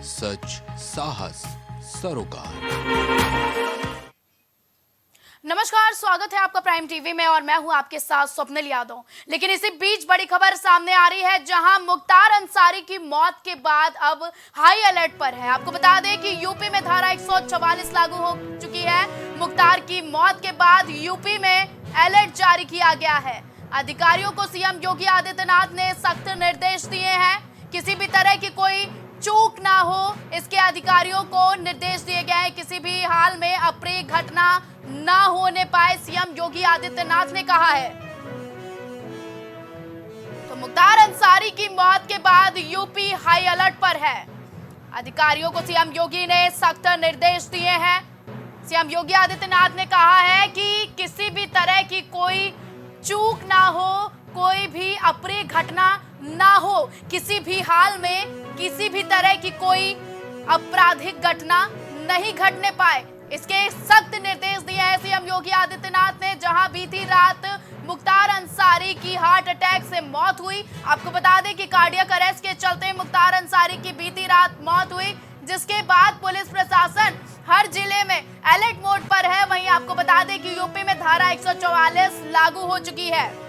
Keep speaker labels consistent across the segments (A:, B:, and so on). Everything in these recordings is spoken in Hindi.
A: सच, साहस, सरोकार।
B: नमस्कार, स्वागत है आपका प्राइम टीवी में और मैं हूं आपके साथ स्वप्निल यादव। लेकिन इसी बीच बड़ी खबर सामने आ रही है, जहां मुख्तार अंसारी की मौत के बाद अब हाई अलर्ट पर है। आपको बता दें कि यूपी में धारा 144 लागू हो चुकी है। मुख्तार की मौत के बाद यूपी में अलर्ट जारी किया गया है। अधिकारियों को सीएम योगी आदित्यनाथ ने सख्त निर्देश दिए हैं। किसी भी तरह की कोई चूक ना हो, इसके अधिकारियों को निर्देश दिए गए हैं। किसी भी हाल में अप्रिय घटना ना होने पाए, सीएम योगी आदित्यनाथ ने कहा है। तो मुख्तार अंसारी की मौत के बाद यूपी हाई अलर्ट पर है। अधिकारियों को सीएम योगी ने सख्त निर्देश दिए हैं। सीएम योगी आदित्यनाथ ने कहा है कि किसी भी तरह की कोई चूक ना हो, कोई भी अप्रिय घटना ना हो, किसी भी हाल में किसी भी तरह की कोई आपराधिक घटना नहीं घटने पाए, इसके सख्त निर्देश दिए हैं सीएम योगी आदित्यनाथ ने। जहां बीती रात मुख्तार अंसारी की हार्ट अटैक से मौत हुई। आपको बता दें कि कार्डियक अरेस्ट के चलते मुख्तार अंसारी की बीती रात मौत हुई, जिसके बाद पुलिस प्रशासन हर जिले में अलर्ट मोड पर है। वहीं आपको बता दें कि यूपी में धारा 144 लागू हो चुकी है।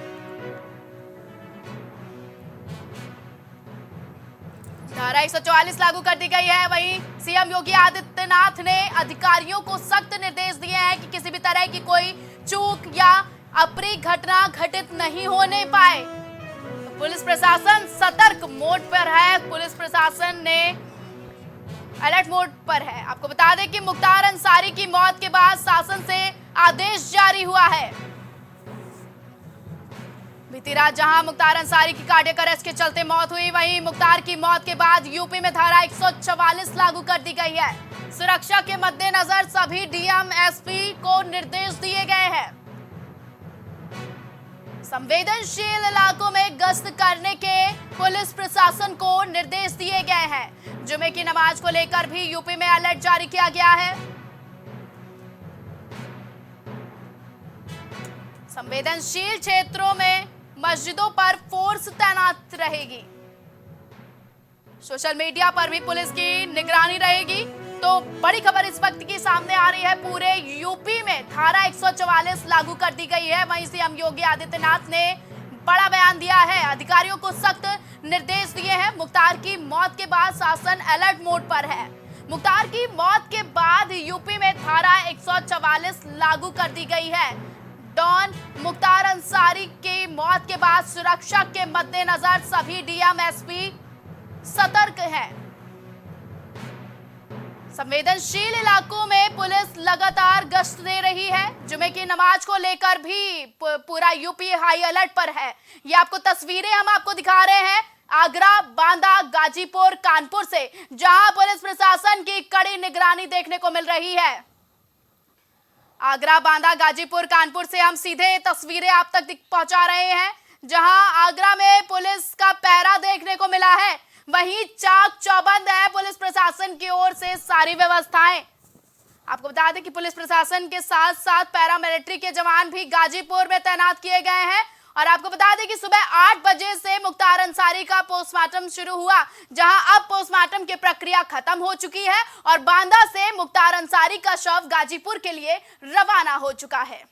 B: धारा 144 लागू कर दी गई है। वहीं सीएम योगी आदित्यनाथ ने अधिकारियों को सख्त निर्देश दिए हैं कि किसी भी तरह की कोई चूक या अप्रिय घटना घटित नहीं होने पाए। तो पुलिस प्रशासन सतर्क मोड पर है। पुलिस प्रशासन ने अलर्ट मोड पर है। आपको बता दें कि मुख्तार अंसारी की मौत के बाद शासन से आदेश जारी हुआ है। बीती रात जहां मुख्तार अंसारी की कार्डियक अरेस्ट के चलते मौत हुई, वहीं मुख्तार की मौत के बाद यूपी में धारा 144 लागू कर दी गई है। सुरक्षा के मद्देनजर सभी डीएम, एसपी को निर्देश दिए गए हैं। संवेदनशील इलाकों में गश्त करने के पुलिस प्रशासन को निर्देश दिए गए हैं। जुमे की नमाज को लेकर भी यूपी में अलर्ट जारी किया गया है। संवेदनशील क्षेत्रों में मस्जिदों पर फोर्स तैनात रहेगी। सोशल मीडिया पर भी पुलिस की निगरानी रहेगी। तो बड़ी खबर इस वक्त की सामने आ रही है, पूरे यूपी में धारा 144 लागू कर दी गई है। वहीं सीएम योगी आदित्यनाथ ने बड़ा बयान दिया है, अधिकारियों को सख्त निर्देश दिए हैं। मुख्तार की मौत के बाद शासन अलर्ट मोड पर है। मुख्तार की मौत के बाद यूपी में धारा 144 लागू कर दी गई है। डॉन मुख्तार अंसारी की मौत के बाद सुरक्षा के मद्देनजर सभी डीएम, एसपी सतर्क हैं। संवेदनशील इलाकों में पुलिस लगातार गश्त दे रही है। जुमे की नमाज को लेकर भी पूरा यूपी हाई अलर्ट पर है। ये आपको तस्वीरें हम आपको दिखा रहे हैं आगरा, बांदा, गाजीपुर, कानपुर से, जहां पुलिस प्रशासन की कड़ी निगरानी देखने को मिल रही है। आगरा, बांदा, गाजीपुर, कानपुर से हम सीधे तस्वीरें आप तक पहुंचा रहे हैं, जहां आगरा में पुलिस का पहरा देखने को मिला है। वहीं चाक चौबंद है पुलिस प्रशासन की ओर से सारी व्यवस्थाएं। आपको बता दें कि पुलिस प्रशासन के साथ साथ पैरामिलिट्री के जवान भी गाजीपुर में तैनात किए गए हैं। और आपको बता दें कि सुबह 8 बजे से मुख्तार अंसारी का पोस्टमार्टम शुरू हुआ, जहां अब पोस्टमार्टम की प्रक्रिया खत्म हो चुकी है और बांदा से मुख्तार अंसारी का शव गाजीपुर के लिए रवाना हो चुका है।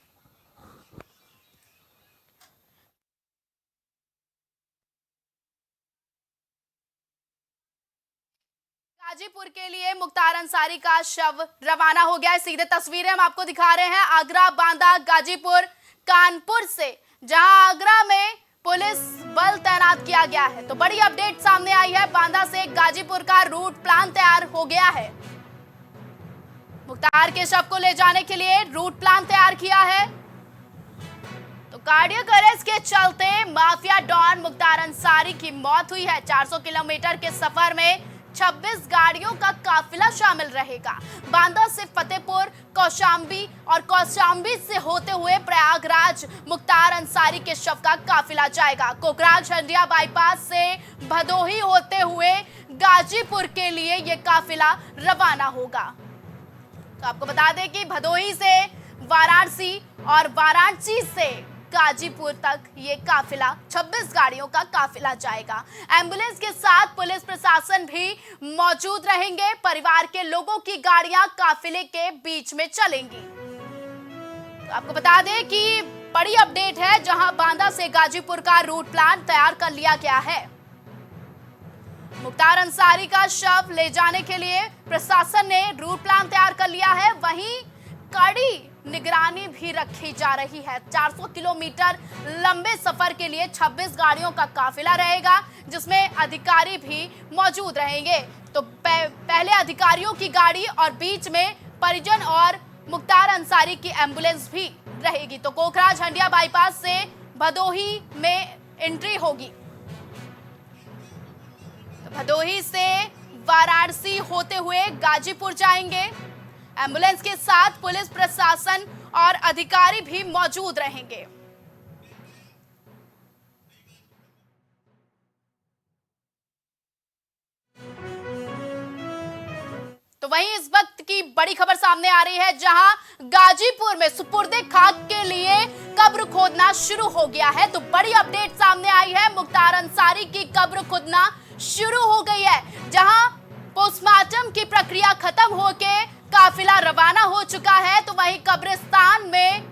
B: गाजीपुर के लिए मुख्तार अंसारी का शव रवाना हो गया है। सीधे तस्वीरें हम आपको दिखा रहे हैं आगरा, बांदा, गाजीपुर, कानपुर से, जहां आगरा में पुलिस बल तैनात किया गया है। तो बड़ी अपडेट सामने आई है, बांदा से गाजीपुर का रूट प्लान तैयार हो गया है। मुख्तार के शव को ले जाने के लिए रूट प्लान तैयार किया है। तो कार्डियक अरेस्ट के चलते माफिया डॉन मुख्तार अंसारी की मौत हुई है। 400 किलोमीटर के सफर में 26 गाड़ियों का काफिला शामिल रहेगा। बांदा से फतेहपुर, कौशाम्बी और कौशाम्बी से होते हुए प्रयागराज मुख्तार अंसारी के शव का काफिला जाएगा। कोकराझ हंडिया बाईपास से भदोही होते हुए गाजीपुर के लिए यह काफिला रवाना होगा। तो आपको बता दें कि भदोही से वाराणसी और वाराणसी से गाजीपुर तक ये काफिला 26 गाड़ियों का काफिला जाएगा। एम्बुलेंस के साथ पुलिस प्रशासन भी मौजूद रहेंगे। परिवार के लोगों की गाड़ियां काफिले के बीच में चलेंगी। तो आपको बता दें कि बड़ी अपडेट है, जहां बांदा से गाजीपुर का रूट प्लान तैयार कर लिया गया है। मुख्तार अंसारी का शव ले जाने के लिए प्रशासन ने रूट प्लान तैयार कर लिया है। वहीं कड़ी निगरानी भी रखी जा रही है। 400 किलोमीटर लंबे सफर के लिए 26 गाड़ियों का काफिला रहेगा, जिसमें अधिकारी भी मौजूद रहेंगे। तो पहले अधिकारियों की गाड़ी और बीच में परिजन और मुख्तार अंसारी की एम्बुलेंस भी रहेगी। तो कोखराज हंडिया बाईपास से भदोही में एंट्री होगी। तो भदोही से वाराणसी होते हुए गाजीपुर जाएंगे। एम्बुलेंस के साथ पुलिस प्रशासन और अधिकारी भी मौजूद रहेंगे। तो वहीं इस वक्त की बड़ी खबर सामने आ रही है, जहां गाजीपुर में सुपुर्दे खाक के लिए कब्र खोदना शुरू हो गया है। तो बड़ी अपडेट सामने आई है, मुख्तार अंसारी की कब्र खोदना शुरू हो गई है। जहां पोस्टमार्टम की प्रक्रिया खत्म होके काफिला रवाना हो चुका है। तो वहीं कब्रिस्तान में,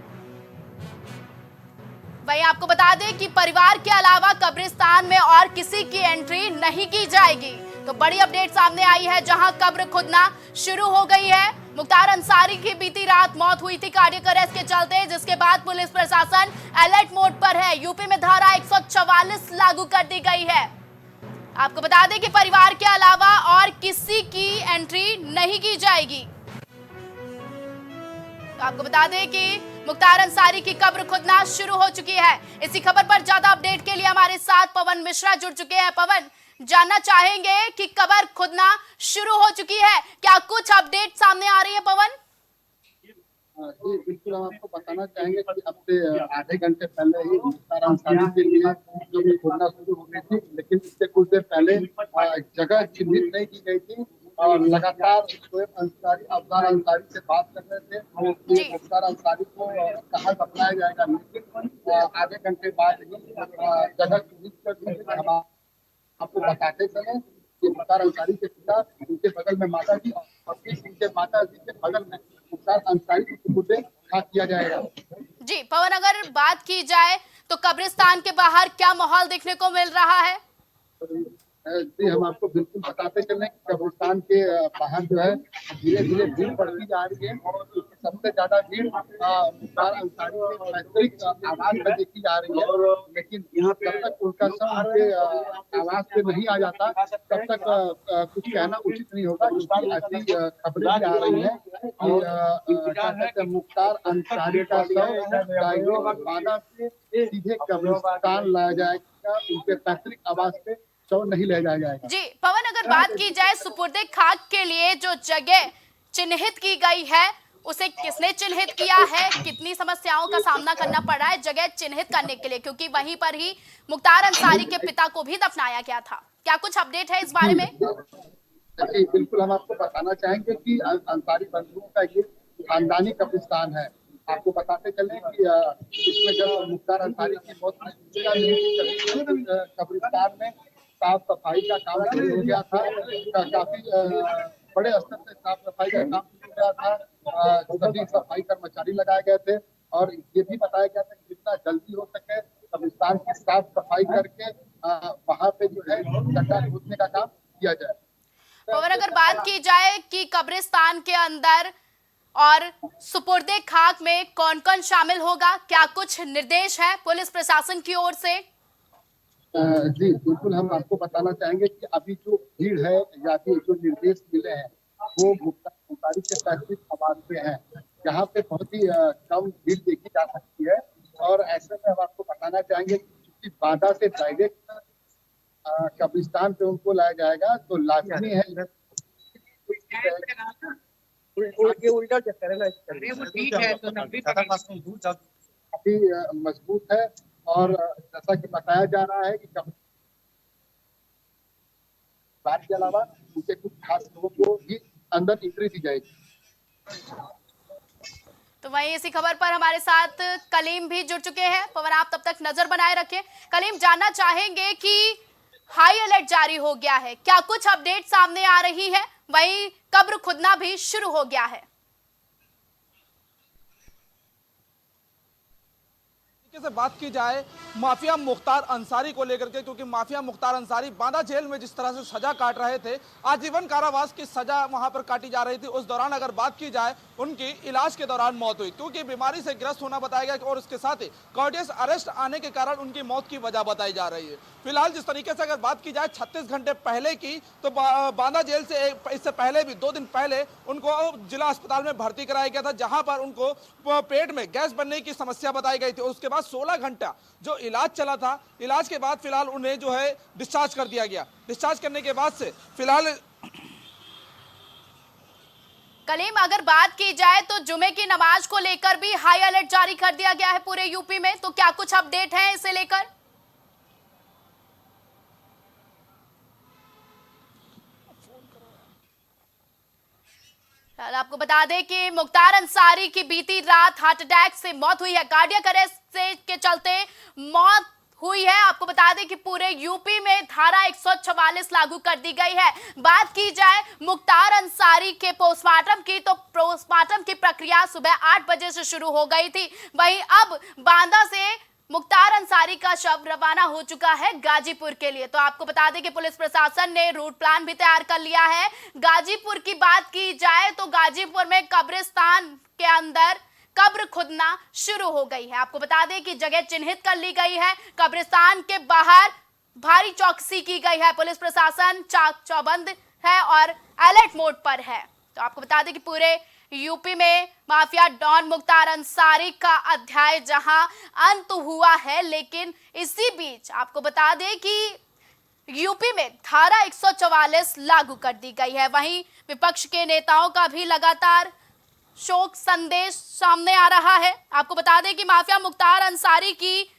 B: वहीं आपको बता दें कि परिवार के अलावा कब्रिस्तान में और किसी की एंट्री नहीं की जाएगी। तो बड़ी अपडेट सामने आई है, जहां कब्र खुदना शुरू हो गई है। मुख्तार अंसारी की बीती रात मौत हुई थी कार्डियक अरेस्ट के चलते, जिसके बाद पुलिस प्रशासन अलर्ट मोड पर है। यूपी में धारा 144 लागू कर दी गई है। आपको बता दें कि परिवार के अलावा और किसी की एंट्री नहीं की जाएगी। तो आपको बता दें कि मुख्तार अंसारी की कब्र खुदना शुरू हो चुकी है। इसी खबर पर ज्यादा अपडेट के लिए हमारे साथ पवन मिश्रा जुड़ चुके हैं। पवन, जानना चाहेंगे कि कब्र खुदना शुरू हो चुकी है, क्या कुछ अपडेट सामने आ रही है? पवन
C: जी बिल्कुल, हम आपको बताना चाहेंगे कि अब से आधे घंटे पहले ही मुख्तार अंसारी के लिए कब्र खोदना शुरू हो गई थी, लेकिन इससे कुछ देर पहले जगह चिन्हित नहीं की गई थी और लगातार शोएब अंसारी, अफजल अंसारी से बात कर रहे थे कि मुख्तार अंसारी को कहाँ दफनाया जाएगा, लेकिन आधे घंटे बाद ही जगह चिन्हित कर दी गई। हम आपको बताते चले कि मुख्तार अंसारी के पिता, उनके बगल में माता जी और फिर उनके माता जी के बगल में मुख्तार अंसारी को सुपुर्दे खाक किया जाएगा।
B: जी पवन, अगर बात की जाए तो कब्रिस्तान के बाहर क्या माहौल देखने को मिल रहा है?
C: जी हम आपको बिल्कुल बताते चलें कि कब्रिस्तान के बाहर जो है धीरे धीरे भीड़ बढ़ती जा रही है और सबसे ज्यादा भीड़ मुख्तार अंसारी के पैतृक आवास में देखी जा रही है। लेकिन यहाँ जब तक उनका शव उनके आवास पे नहीं आ जाता, तब तक कुछ कहना उचित नहीं होगा। क्योंकि ऐसी खबरें भी आ रही है कि क्या कहते हैं, मुख्तार अंसारी का शव बांदा से सीधे कब्रिस्तान लाया जाएगा, उनके पैतृक आवास पे शव नहीं ले जाया जाएगा।
B: जी पवन, अगर बात की जाए सुपुर्दे खाक के लिए जो जगह चिन्हित की गई है, उसे किसने चिन्हित किया है? कितनी समस्याओं का सामना करना पड़ रहा है जगह चिन्हित करने के लिए, क्योंकि वहीं पर ही मुख्तार अंसारी के पिता को भी दफनाया गया था। क्या कुछ अपडेट है इस बारे में?
C: जी बिल्कुल, हम आपको बताना चाहेंगे कि अंसारी बंधुओं का ये खानदानी कब्रिस्तान है। आपको बताते चले कि इसमें जब मुख्तार अंसारी की मौत कब्रिस्तान में साफ सफाई का काम शुरू हो गया था। काफी बड़े स्तर से साफ सफाई का काम शुरू हो गया था। सभी सफाई कर्मचारी लगाए गए थे और ये भी बताया गया था कि जितना जल्दी हो सके कब्रिस्तान की साफ सफाई करके वहाँ पे जो है गड्ढा खोदने का काम किया जाए।
B: और अगर बात की जाए कि कब्रिस्तान के अंदर और सुपुर्दे खाक में कौन कौन शामिल होगा, क्या कुछ निर्देश है पुलिस प्रशासन की ओर से?
C: जी बिल्कुल, हम आपको बताना चाहेंगे कि अभी जो भीड़ है या फिर जो निर्देश मिले हैं वो मुख्तार अंसारी के पैतृक आवास पे हैं, जहाँ पे बहुत ही कम भीड़ देखी जा सकती है। और ऐसे में हम आपको बताना चाहेंगे कि बांदा से डायरेक्ट कब्रिस्तान पे उनको लाया जाएगा, तो लाजमी है काफी मजबूत है। और जैसा कि बताया जा रहा है कि बात के अलावा उनके कुछ खास लोगों को भी अंदर एंट्री दी जाएगी।
B: तो वहीं इसी खबर पर हमारे साथ कलीम भी जुड़ चुके हैं। पवन, आप तब तक नजर बनाए रखें। कलीम, जानना चाहेंगे कि हाई अलर्ट जारी हो गया है, क्या कुछ अपडेट सामने आ रही है? वहीं कब्र खुदना भी शुरू हो गया है।
D: से बात की जाए माफिया मुख्तार अंसारी को लेकर के, क्योंकि माफिया मुख्तार अंसारी बांदा जेल में जिस तरह से सजा काट रहे थे, आजीवन कारावास की सजा वहां पर काटी जा रही थी, उस दौरान अगर बात की जाए उनकी इलाज के दौरान मौत हुई, क्योंकि बीमारी से ग्रस्त होना बताया गया और उसके साथ ही कार्डियस अरेस्ट आने के कारण उनकी मौत की वजह बताई जा रही है। फिलहाल जिस तरीके से अगर बात की जाए 36 घंटे पहले की, तो बांदा जेल से इससे पहले भी 2 दिन पहले उनको जिला अस्पताल में भर्ती कराया गया था, जहां पर उनको पेट में गैस बनने की समस्या बताई गई थी। उसके बाद 16 घंटा जो इलाज चला था, इलाज के बाद फिलहाल उन्हें जो है डिस्चार्ज कर दिया गया। डिस्चार्ज करने के बाद से फिलहाल
B: कलीम, अगर बात की जाए तो जुमे की नमाज को लेकर भी हाई अलर्ट जारी कर दिया गया है पूरे यूपी में, तो क्या कुछ अपडेट है इसे लेकर? आपको बता दें कि मुख्तार अंसारी की बीती रात हार्ट अटैक से मौत हुई है, कार्डियक अरेस्ट के चलते मौत हुई है। आपको बता दें कि पूरे यूपी में धारा 144 लागू कर दी गई है। बात की जाए मुख्तार अंसारी के पोस्टमार्टम की, तो पोस्टमार्टम की प्रक्रिया सुबह 8 बजे से शुरू हो गई थी। वहीं अब बांदा से मुख्तार अंसारी का शव रवाना हो चुका है गाजीपुर के लिए। तो आपको बता दें कि पुलिस प्रशासन ने रूट प्लान भी तैयार कर लिया है। गाजीपुर की बात की जाए तो गाजीपुर में कब्रिस्तान के अंदर कब्र खुदना शुरू हो गई है। आपको बता दें कि जगह चिन्हित कर ली गई है, कब्रिस्तान के बाहर भारी चौकसी की गई है, पुलिस प्रशासन चाक चौबंद है और अलर्ट मोड पर है। तो आपको बता दें कि पूरे यूपी में माफिया डॉन मुख्तार अंसारी का अध्याय जहां अंत हुआ है, लेकिन इसी बीच आपको बता दें कि यूपी में धारा 144 लागू कर दी गई है। वहीं विपक्ष के नेताओं का भी लगातार शोक संदेश सामने आ रहा है। आपको बता दें कि माफिया मुख्तार अंसारी की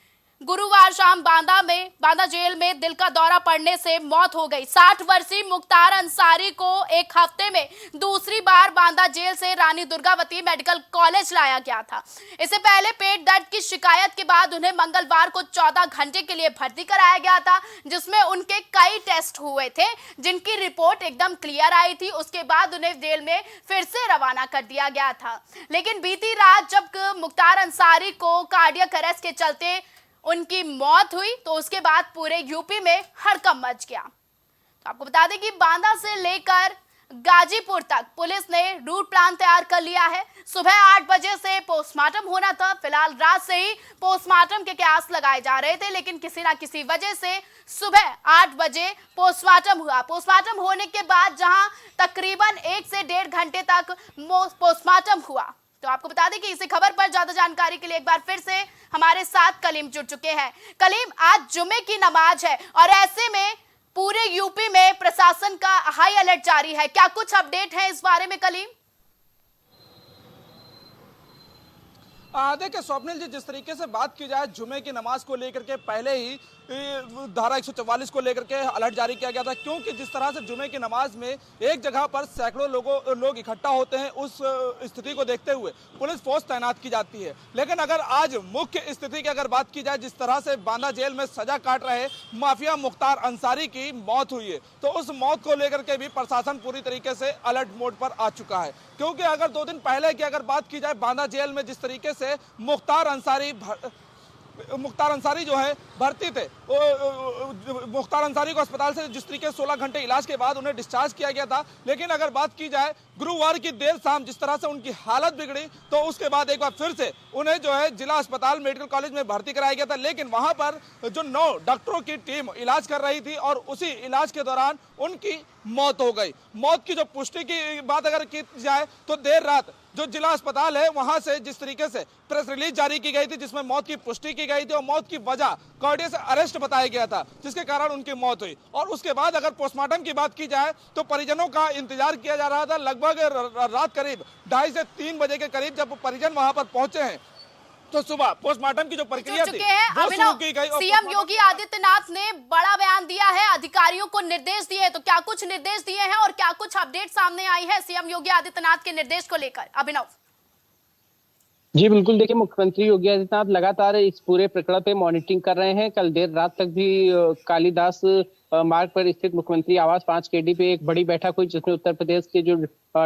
B: गुरुवार शाम बांदा जेल में दिल का दौरा पड़ने से मौत हो गई। 60 वर्षीय मुख्तार अंसारी को एक हफ्ते में दूसरी बार बांदा जेल से रानी दुर्गावती मेडिकल कॉलेज लाया गया था। इससे पहले पेट दर्द की शिकायत के बाद उन्हें मंगलवार को 14 घंटे के लिए भर्ती कराया गया था, जिसमें उनके कई टेस्ट हुए थे, जिनकी रिपोर्ट एकदम क्लियर आई थी। उसके बाद उन्हें जेल में फिर से रवाना कर दिया गया था। लेकिन बीती रात जब मुख्तार अंसारी को कार्डियक अरेस्ट के चलते उनकी मौत हुई, तो उसके बाद पूरे यूपी में हड़कंप मच गया। तो आपको बता दें कि बांदा से लेकर गाजीपुर तक पुलिस ने रूट प्लान तैयार कर लिया है। सुबह 8 बजे से पोस्टमार्टम होना था। फिलहाल रात से ही पोस्टमार्टम के कयास लगाए जा रहे थे, लेकिन किसी ना किसी वजह से सुबह 8 बजे पोस्टमार्टम हुआ। पोस्टमार्टम होने के बाद जहां तकरीबन 1 से 1.5 घंटे तक पोस्टमार्टम हुआ। तो आपको बता दें कि इसी खबर पर ज्यादा जानकारी के लिए एक बार फिर से हमारे साथ कलीम जुड़ चुके हैं। कलीम, आज जुमे की नमाज है और ऐसे में पूरे यूपी में प्रशासन का हाई अलर्ट जारी है, क्या कुछ अपडेट है इस बारे में कलीम?
D: देखिए स्वप्निल जी, जिस तरीके से बात की जाए जुमे की नमाज को लेकर के पहले ही धारा 144 को लेकर के अलर्ट जारी किया गया था, क्योंकि जिस तरह से जुमे की नमाज में एक जगह पर सैकड़ों लोग इकट्ठा होते हैं, उस स्थिति को देखते हुए पुलिस फोर्स तैनात की जाती है। लेकिन अगर आज मुख्य स्थिति की अगर बात की जाए, जिस तरह से बांदा जेल में सजा काट रहे माफिया मुख्तार अंसारी की मौत हुई है, तो उस मौत को लेकर के भी प्रशासन पूरी तरीके से अलर्ट मोड पर आ चुका है। क्योंकि अगर 2 दिन पहले की अगर बात की जाए, बांदा जेल में जिस तरीके से मुख्तार अंसारी जो है भर्ती थे, मुख्तार अंसारी को अस्पताल से जिस तरीके से 16 घंटे इलाज के बाद उन्हें डिस्चार्ज किया गया था। लेकिन अगर बात की जाए गुरुवार की देर शाम जिस तरह से उनकी हालत बिगड़ी, तो उसके बाद एक बार फिर से उन्हें जो है जिला अस्पताल मेडिकल कॉलेज में भर्ती कराया गया था। लेकिन वहां पर जो 9 डॉक्टरों की टीम इलाज कर रही थी और उसी इलाज के दौरान उनकी मौत हो गई। मौत की जो पुष्टि की बात अगर की जाए, तो देर रात जो जिला अस्पताल है वहां से जिस तरीके से प्रेस रिलीज जारी की गई थी, जिसमें मौत की पुष्टि की गई थी और मौत की वजह कार्डियक अरेस्ट बताया गया था, जिसके कारण उनकी मौत हुई। और उसके बाद अगर पोस्टमार्टम की बात की जाए, तो परिजनों का इंतजार किया जा रहा था। लगभग रात करीब 2:30 से 3 बजे के करीब जब परिजन वहां पर पहुंचे हैं, तो सुबह पोस्टमार्टम की जो प्रक्रिया थी वो शुरू की गई।
B: सीएम योगी आदित्यनाथ ने बड़ा बयान दिया है, अधिकारियों को निर्देश दिए, तो क्या कुछ निर्देश दिए हैं और क्या कुछ अपडेट सामने आई है सीएम योगी आदित्यनाथ के निर्देश को लेकर? अभिनव।
E: जी बिल्कुल, देखिए मुख्यमंत्री योगी आदित्यनाथ लगातार इस पूरे प्रकरण पे मॉनिटरिंग कर रहे हैं। कल देर रात तक भी कालीदास मार्ग पर स्थित मुख्यमंत्री आवास 5 केडी पे एक बड़ी बैठक हुई, जिसमें उत्तर प्रदेश के जो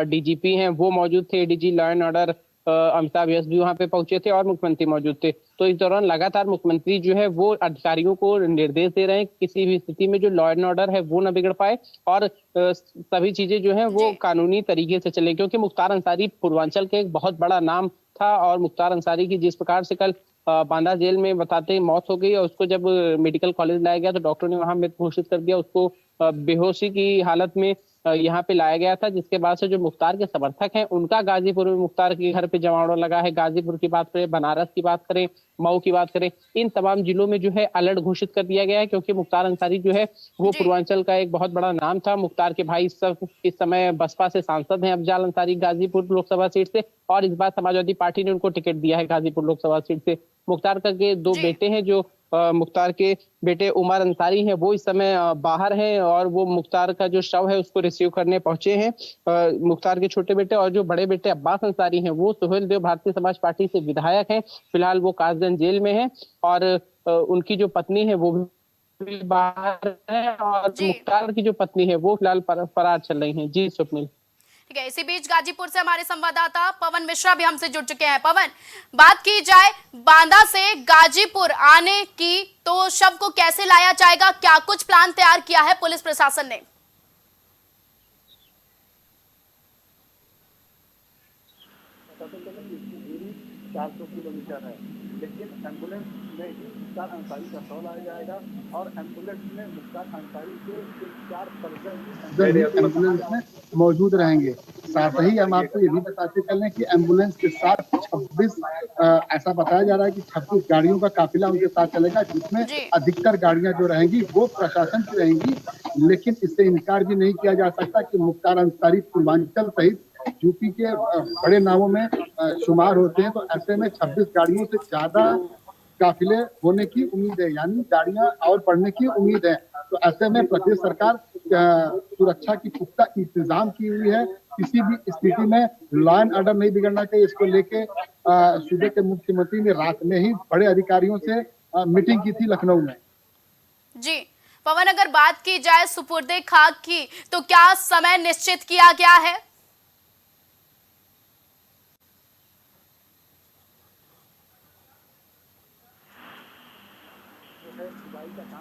E: डीजीपी हैं वो मौजूद थे। ADG law and order Amitabh Yash भी वहां पे पहुंचे थे और मुख्यमंत्री मौजूद थे। तो इस दौरान लगातार मुख्यमंत्री जो है वो अधिकारियों को निर्देश दे रहे हैं कि किसी भी स्थिति में जो लॉ एंड ऑर्डर है वो न बिगड़ पाए और सभी चीजें जो है वो
B: जी
E: कानूनी तरीके से चले, क्योंकि मुख्तार अंसारी पूर्वांचल के एक बहुत बड़ा नाम था। और मुख्तार अंसारी की जिस प्रकार से कल बांदा जेल में बताते ही मौत हो गई और उसको जब मेडिकल कॉलेज लाया गया तो डॉक्टर ने वहां मृत घोषित कर दिया। उसको बेहोशी की हालत में यहाँ पे लाया गया था, जिसके बाद से जो मुख्तार के समर्थक हैं उनका गाजीपुर में मुख्तार के घर पे जमावड़ा लगा है। गाजीपुर की बात करें, बनारस की बात करें, मऊ की बात करें, इन तमाम जिलों में जो है अलर्ट घोषित कर दिया गया है, क्योंकि मुख्तार अंसारी जो है वो
B: जी
E: पूर्वांचल का एक बहुत बड़ा नाम था। मुख्तार के भाई इस समय बसपा से सांसद हैं, अफजाल अंसारी गाजीपुर लोकसभा सीट से, और इस बार समाजवादी पार्टी ने उनको टिकट दिया है गाजीपुर लोकसभा सीट से। मुख्तार का के दो
B: जी
E: बेटे हैं, जो मुख्तार के बेटे उमर अंसारी हैं वो इस समय बाहर हैं और वो मुख्तार का जो शव है उसको रिसीव करने पहुंचे हैं। मुख्तार के छोटे बेटे और जो बड़े बेटे अब्बास अंसारी हैं वो सुहेल देव भारतीय समाज पार्टी से विधायक हैं। फिलहाल वो कासगंज जेल में हैं और उनकी जो पत्नी है वो भी बाहर है और
B: जी
E: मुख्तार की जो पत्नी है वो फिलहाल फरार चल रही हैं। जी स्वप्निल।
B: ठीक है। इसी बीच गाजीपुर से हमारे संवाददाता पवन मिश्रा भी हमसे जुड़ चुके हैं। पवन, बात की जाए बांदा से गाजीपुर आने की, तो शव को कैसे लाया जाएगा, क्या कुछ प्लान तैयार किया है पुलिस प्रशासन ने?
F: 400 किलोमीटर है, लेकिन एम्बुलेंस में ही मुख्तार अंसारी का शव लाया जाएगा और एम्बुलेंस में मुख्तार अंसारी के 4 परिजन
C: एम्बुलेंस में मौजूद रहेंगे। साथ ही हम आपको ये भी बताते चलें कि एम्बुलेंस के साथ 26 ऐसा बताया जा रहा है कि 26 गाड़ियों का काफिला उनके साथ चलेगा, जिसमें
B: जी
C: अधिकतर गाड़ियां जो रहेंगी वो प्रशासन की रहेंगी। लेकिन इससे इनकार भी नहीं किया जा सकता कि मुख्तार अंसारी पूर्वांचल सहित यूपी के बड़े नामों में शुमार होते हैं। तो ऐसे में 26 गाड़ियों से ज्यादा काफिले होने की उम्मीद है, यानी गाड़ियां और बढ़ने की उम्मीद है। तो ऐसे में प्रदेश सरकार सुरक्षा की पुख्ता इंतजाम की हुई है। किसी भी स्थिति में लॉ एंड ऑर्डर नहीं बिगड़ना चाहिए, इसको लेके सूबे के मुख्यमंत्री ने रात में ही बड़े अधिकारियों से मीटिंग की थी लखनऊ में।
B: जी पवन, अगर बात की जाए सुपुर्दे खाक की, तो क्या समय निश्चित किया गया है?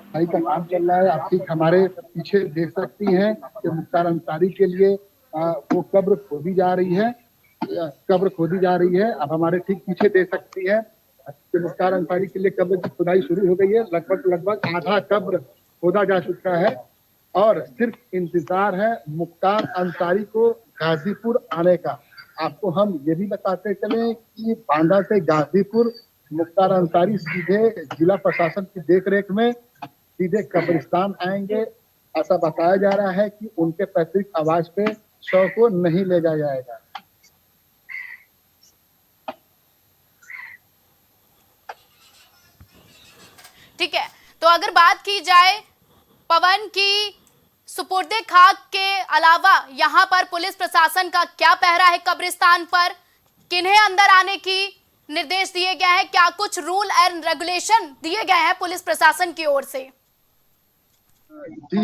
C: सफाई का काम चल रहा है। आप ठीक हमारे पीछे देख सकती हैं कि मुख्तार अंसारी के लिए वो कब्र खोदी जा रही है, अब हमारे ठीक पीछे देख सकती है कि मुख्तार अंसारी के लिए कब्र की खुदाई शुरू हो गई है। लगभग आधा कब्र खोदा जा चुका है और सिर्फ इंतजार है मुख्तार अंसारी को गाजीपुर आने का। आपको हम ये भी बताते चले कि बांदा से गाजीपुर मुख्तार अंसारी सीधे जिला प्रशासन की देखरेख में सीधे कब्रिस्तान आएंगे। ऐसा बताया जा रहा है कि उनके पैतृक आवास पे शव को नहीं ले जाया जाएगा।
B: ठीक है, तो अगर बात की जाए पवन की सुपुर्दे खाक के अलावा यहाँ पर पुलिस प्रशासन का क्या पहरा है कब्रिस्तान पर, किन्हें अंदर आने की निर्देश दिए गए हैं, क्या कुछ रूल एंड रेगुलेशन दिए गए हैं पुलिस प्रशासन की ओर से?
C: जी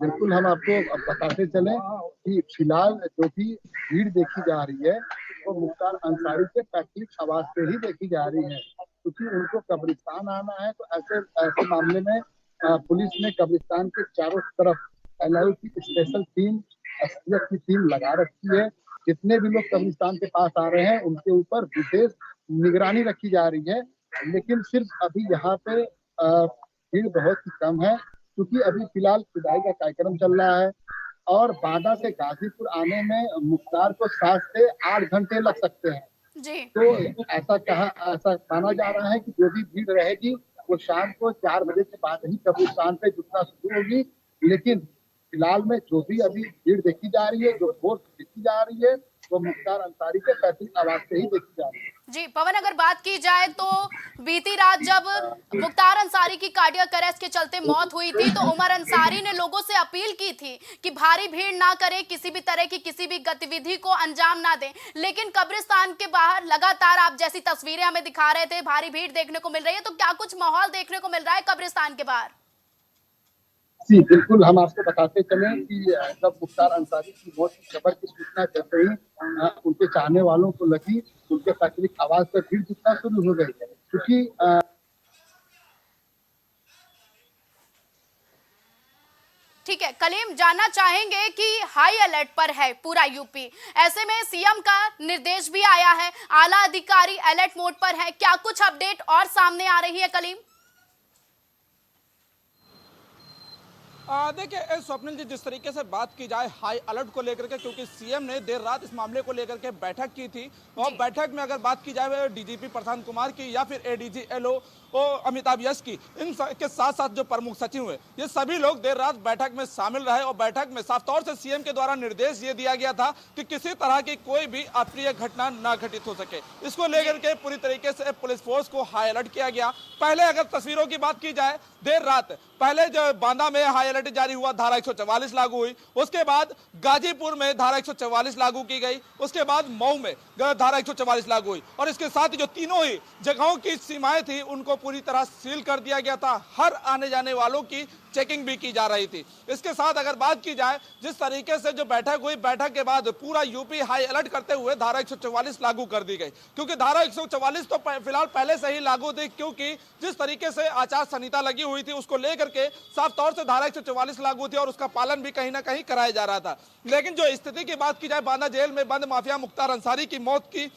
C: बिल्कुल, हम आपको बताते चले कि फिलहाल जो भी भीड़ देखी जा रही है वो मुख्तार अंसारी के पैतृक आवास पे ही देखी जा रही है, क्योंकि उनको कब्रिस्तान आना है। तो ऐसे मामले में पुलिस ने कब्रिस्तान के चारों तरफ एनआईए की स्पेशल टीम, एसटीएफ की टीम लगा रखी है। जितने भी लोग कब्रिस्तान के पास आ रहे हैं उनके ऊपर विशेष निगरानी रखी जा रही है। लेकिन सिर्फ अभी यहाँ पे भीड़ बहुत ही कम है, क्योंकि अभी फिलहाल खुदाई का कार्यक्रम चल रहा है और बांदा से गाजीपुर आने में मुख्तार को 7 से 8 घंटे लग सकते हैं।
B: जी
C: तो ऐसा माना जा रहा है कि जो भी भीड़ रहेगी वो शाम को 4 बजे के बाद ही कब्रिस्तान पे जुटना शुरू होगी। लेकिन फिलहाल में जो भी अभी भीड़ देखी जा रही है, जो फोर्स देखी जा रही है, वो मुख्तार अंसारी के पैतृक आवास से ही देखी जा रही है।
B: जी पवन, अगर बात की जाए तो बीती रात जब मुख्तार अंसारी की कार्डियक अरेस्ट के चलते मौत हुई थी तो उमर अंसारी ने लोगों से अपील की थी कि भारी भीड़ ना करें, किसी भी तरह की किसी भी गतिविधि को अंजाम ना दें, लेकिन कब्रिस्तान के बाहर लगातार आप जैसी तस्वीरें हमें दिखा रहे थे, भारी भीड़ देखने को मिल रही है। तो क्या कुछ माहौल देखने को मिल रहा है कब्रिस्तान के बाहर?
C: जी बिल्कुल, हम आपको बताते चले कि जब मुख्तार अंसारी की मौत की खबर की सूचना जैसे ही उनके चाहने वालों को लगी, उनके तकलीफ आवाज पर भीड़ जुटना शुरू हो गई है, क्योंकि
B: ठीक है कलीम, जानना चाहेंगे कि हाई अलर्ट पर है पूरा यूपी, ऐसे में सीएम का निर्देश भी आया है, आला अधिकारी अलर्ट मोड पर है, क्या कुछ अपडेट और सामने आ रही है कलीम?
D: देखिए स्वप्निल जी, जिस तरीके से बात की जाए हाई अलर्ट को लेकर के, क्योंकि सीएम ने देर रात इस मामले को लेकर के बैठक की थी और बैठक में अगर बात की जाए डीजीपी प्रशांत कुमार की या फिर एडीजी एलओ अमिताभ यश की, इन के साथ साथ जो प्रमुख सचिव हैं, ये सभी लोग देर रात बैठक में शामिल रहे और बैठक में साफ तौर से सीएम के द्वारा निर्देश ये दिया गया था कि किसी तरह की कोई भी अप्रिय घटना न घटित हो सके। इसको लेकर के पूरी तरीके से पुलिस फोर्स को हाई अलर्ट किया गया। पहले अगर तस्वीरों की बात की जाए, देर रात पहले जो बांदा में हाई अलर्ट जारी हुआ, धारा 144 लागू हुई, उसके बाद गाजीपुर में धारा 144 लागू की गई, उसके बाद मऊ में धारा 144 लागू हुई और इसके साथ ही जो तीनों ही जगहों की सीमाएं थी उनको पूरी तरह सील कर दिया गया था। हर आने जाने वालों की चेकिंग भी की जा रही थी। इसके साथ अगर बात की जाए जिस तरीके से जो बैठक हुई, बैठक के बाद पूरा यूपी हाई अलर्ट करते हुए धारा 144 लागू कर दी गई, क्योंकि धारा 144 तो फिलहाल पहले से ही लागू थी, क्योंकि जिस तरीके से आचार संहिता लगी हुई थी उसको लेकर के साफ तौर से धारा 144 लागू थी और उसका पालन भी कहीं ना कहीं कराया जा रहा था। लेकिन जो स्थिति की बात की जाए बांदा जेल में बंद माफिया मुख्तार अंसारी की मौत की,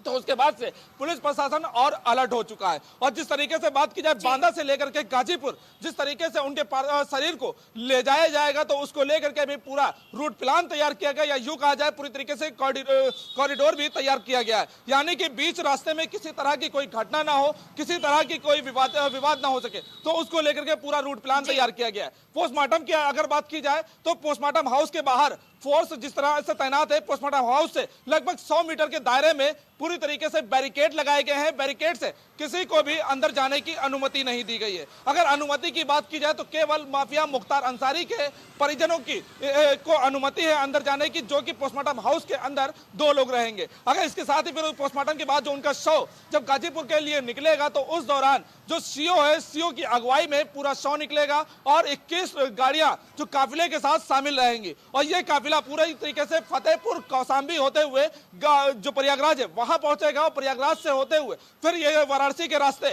D: तो उसके बाद से पुलिस प्रशासन और अलर्ट हो चुका है और जिस तरीके से बात की जाए बांदा से लेकर के गाजीपुर जिस तरीके से उनके शरीर को ले जाया जाएगा तो उसको लेकर के भी पूरा रूट प्लान तैयार किया गया, या यूं कहा जाए पूरी तरीके से कॉरिडोर भी तैयार किया गया है, यानी कि बीच रास्ते में किसी तरह की कोई घटना ना हो, किसी तरह की कोई विवाद ना हो सके, तो उसको लेकर के पूरा रूट प्लान तैयार किया गया है। पोस्टमार्टम की अगर बात की जाए तो पोस्टमार्टम हाउस के बाहर फोर्स जिस तरह से तैनात है, पोस्टमार्टम हाउस से लगभग 100 मीटर के दायरे में पूरी तरीके से बैरिकेड लगाए गए हैं। बैरिकेड से किसी को भी अंदर जाने की अनुमति नहीं दी गई है। अगर अनुमति की बात की जाए तो केवल माफिया मुख्तार अंसारी के परिजनों की को अनुमति है अंदर जाने की, जो कि पोस्टमार्टम हाउस के अंदर 2 लोग रहेंगे। अगर इसके साथ ही फिर पोस्टमार्टम के बाद जो उनका शव जब गाजीपुर के लिए निकलेगा तो उस दौरान जो सीओ है, सीओ की अगुवाई में पूरा शव निकलेगा और 21 गाड़ियां जो काफिले के साथ शामिल रहेंगी और ये काफिला पूरी तरीके से फतेहपुर कौशाम्बी होते हुए जो प्रयागराज है वहां पहुंचेगा और प्रयागराज से होते हुए फिर ये वाराणसी के रास्ते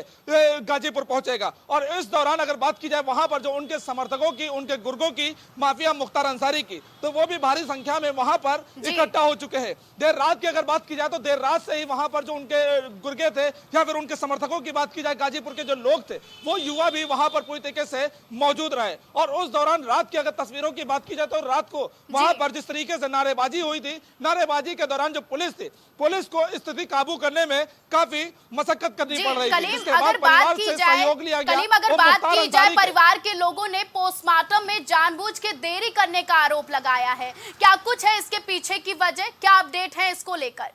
D: गाजीपुर पहुंचेगा। और इस दौरान अगर बात की जाए वहां पर जो उनके समर्थकों की, उनके गुर्गों की, माफिया मुख्तार अंसारी की, तो वो भी भारी संख्या में वहां पर इकट्ठा हो चुके हैं। देर रात की अगर बात की जाए तो देर रात से ही वहां पर जो उनके गुर्गे थे या फिर उनके समर्थकों की बात की जाए, गाजीपुर के जो लोग थे वो युवा भी वहां पर पूरी तरीके से मौजूद रहे। और उस दौरान रात की अगर तस्वीरों की बात की जाए तो रात को वहां पर जिस तरीके से नारेबाजी हुई थी, नारेबाजी के दौरान जो पुलिस थी, पुलिस को स्थिति काबू करने में काफी मशक्कत करनी पड़ रही थी, जिसके बाद परिवार से सहयोग लिया गया।
B: अगर बात की जाए परिवार के लोगों ने पोस्टमार्टम में जानबूझ के देरी करने का आरोप लगाया है, क्या कुछ है इसके पीछे की वजह, क्या अपडेट है इसको लेकर?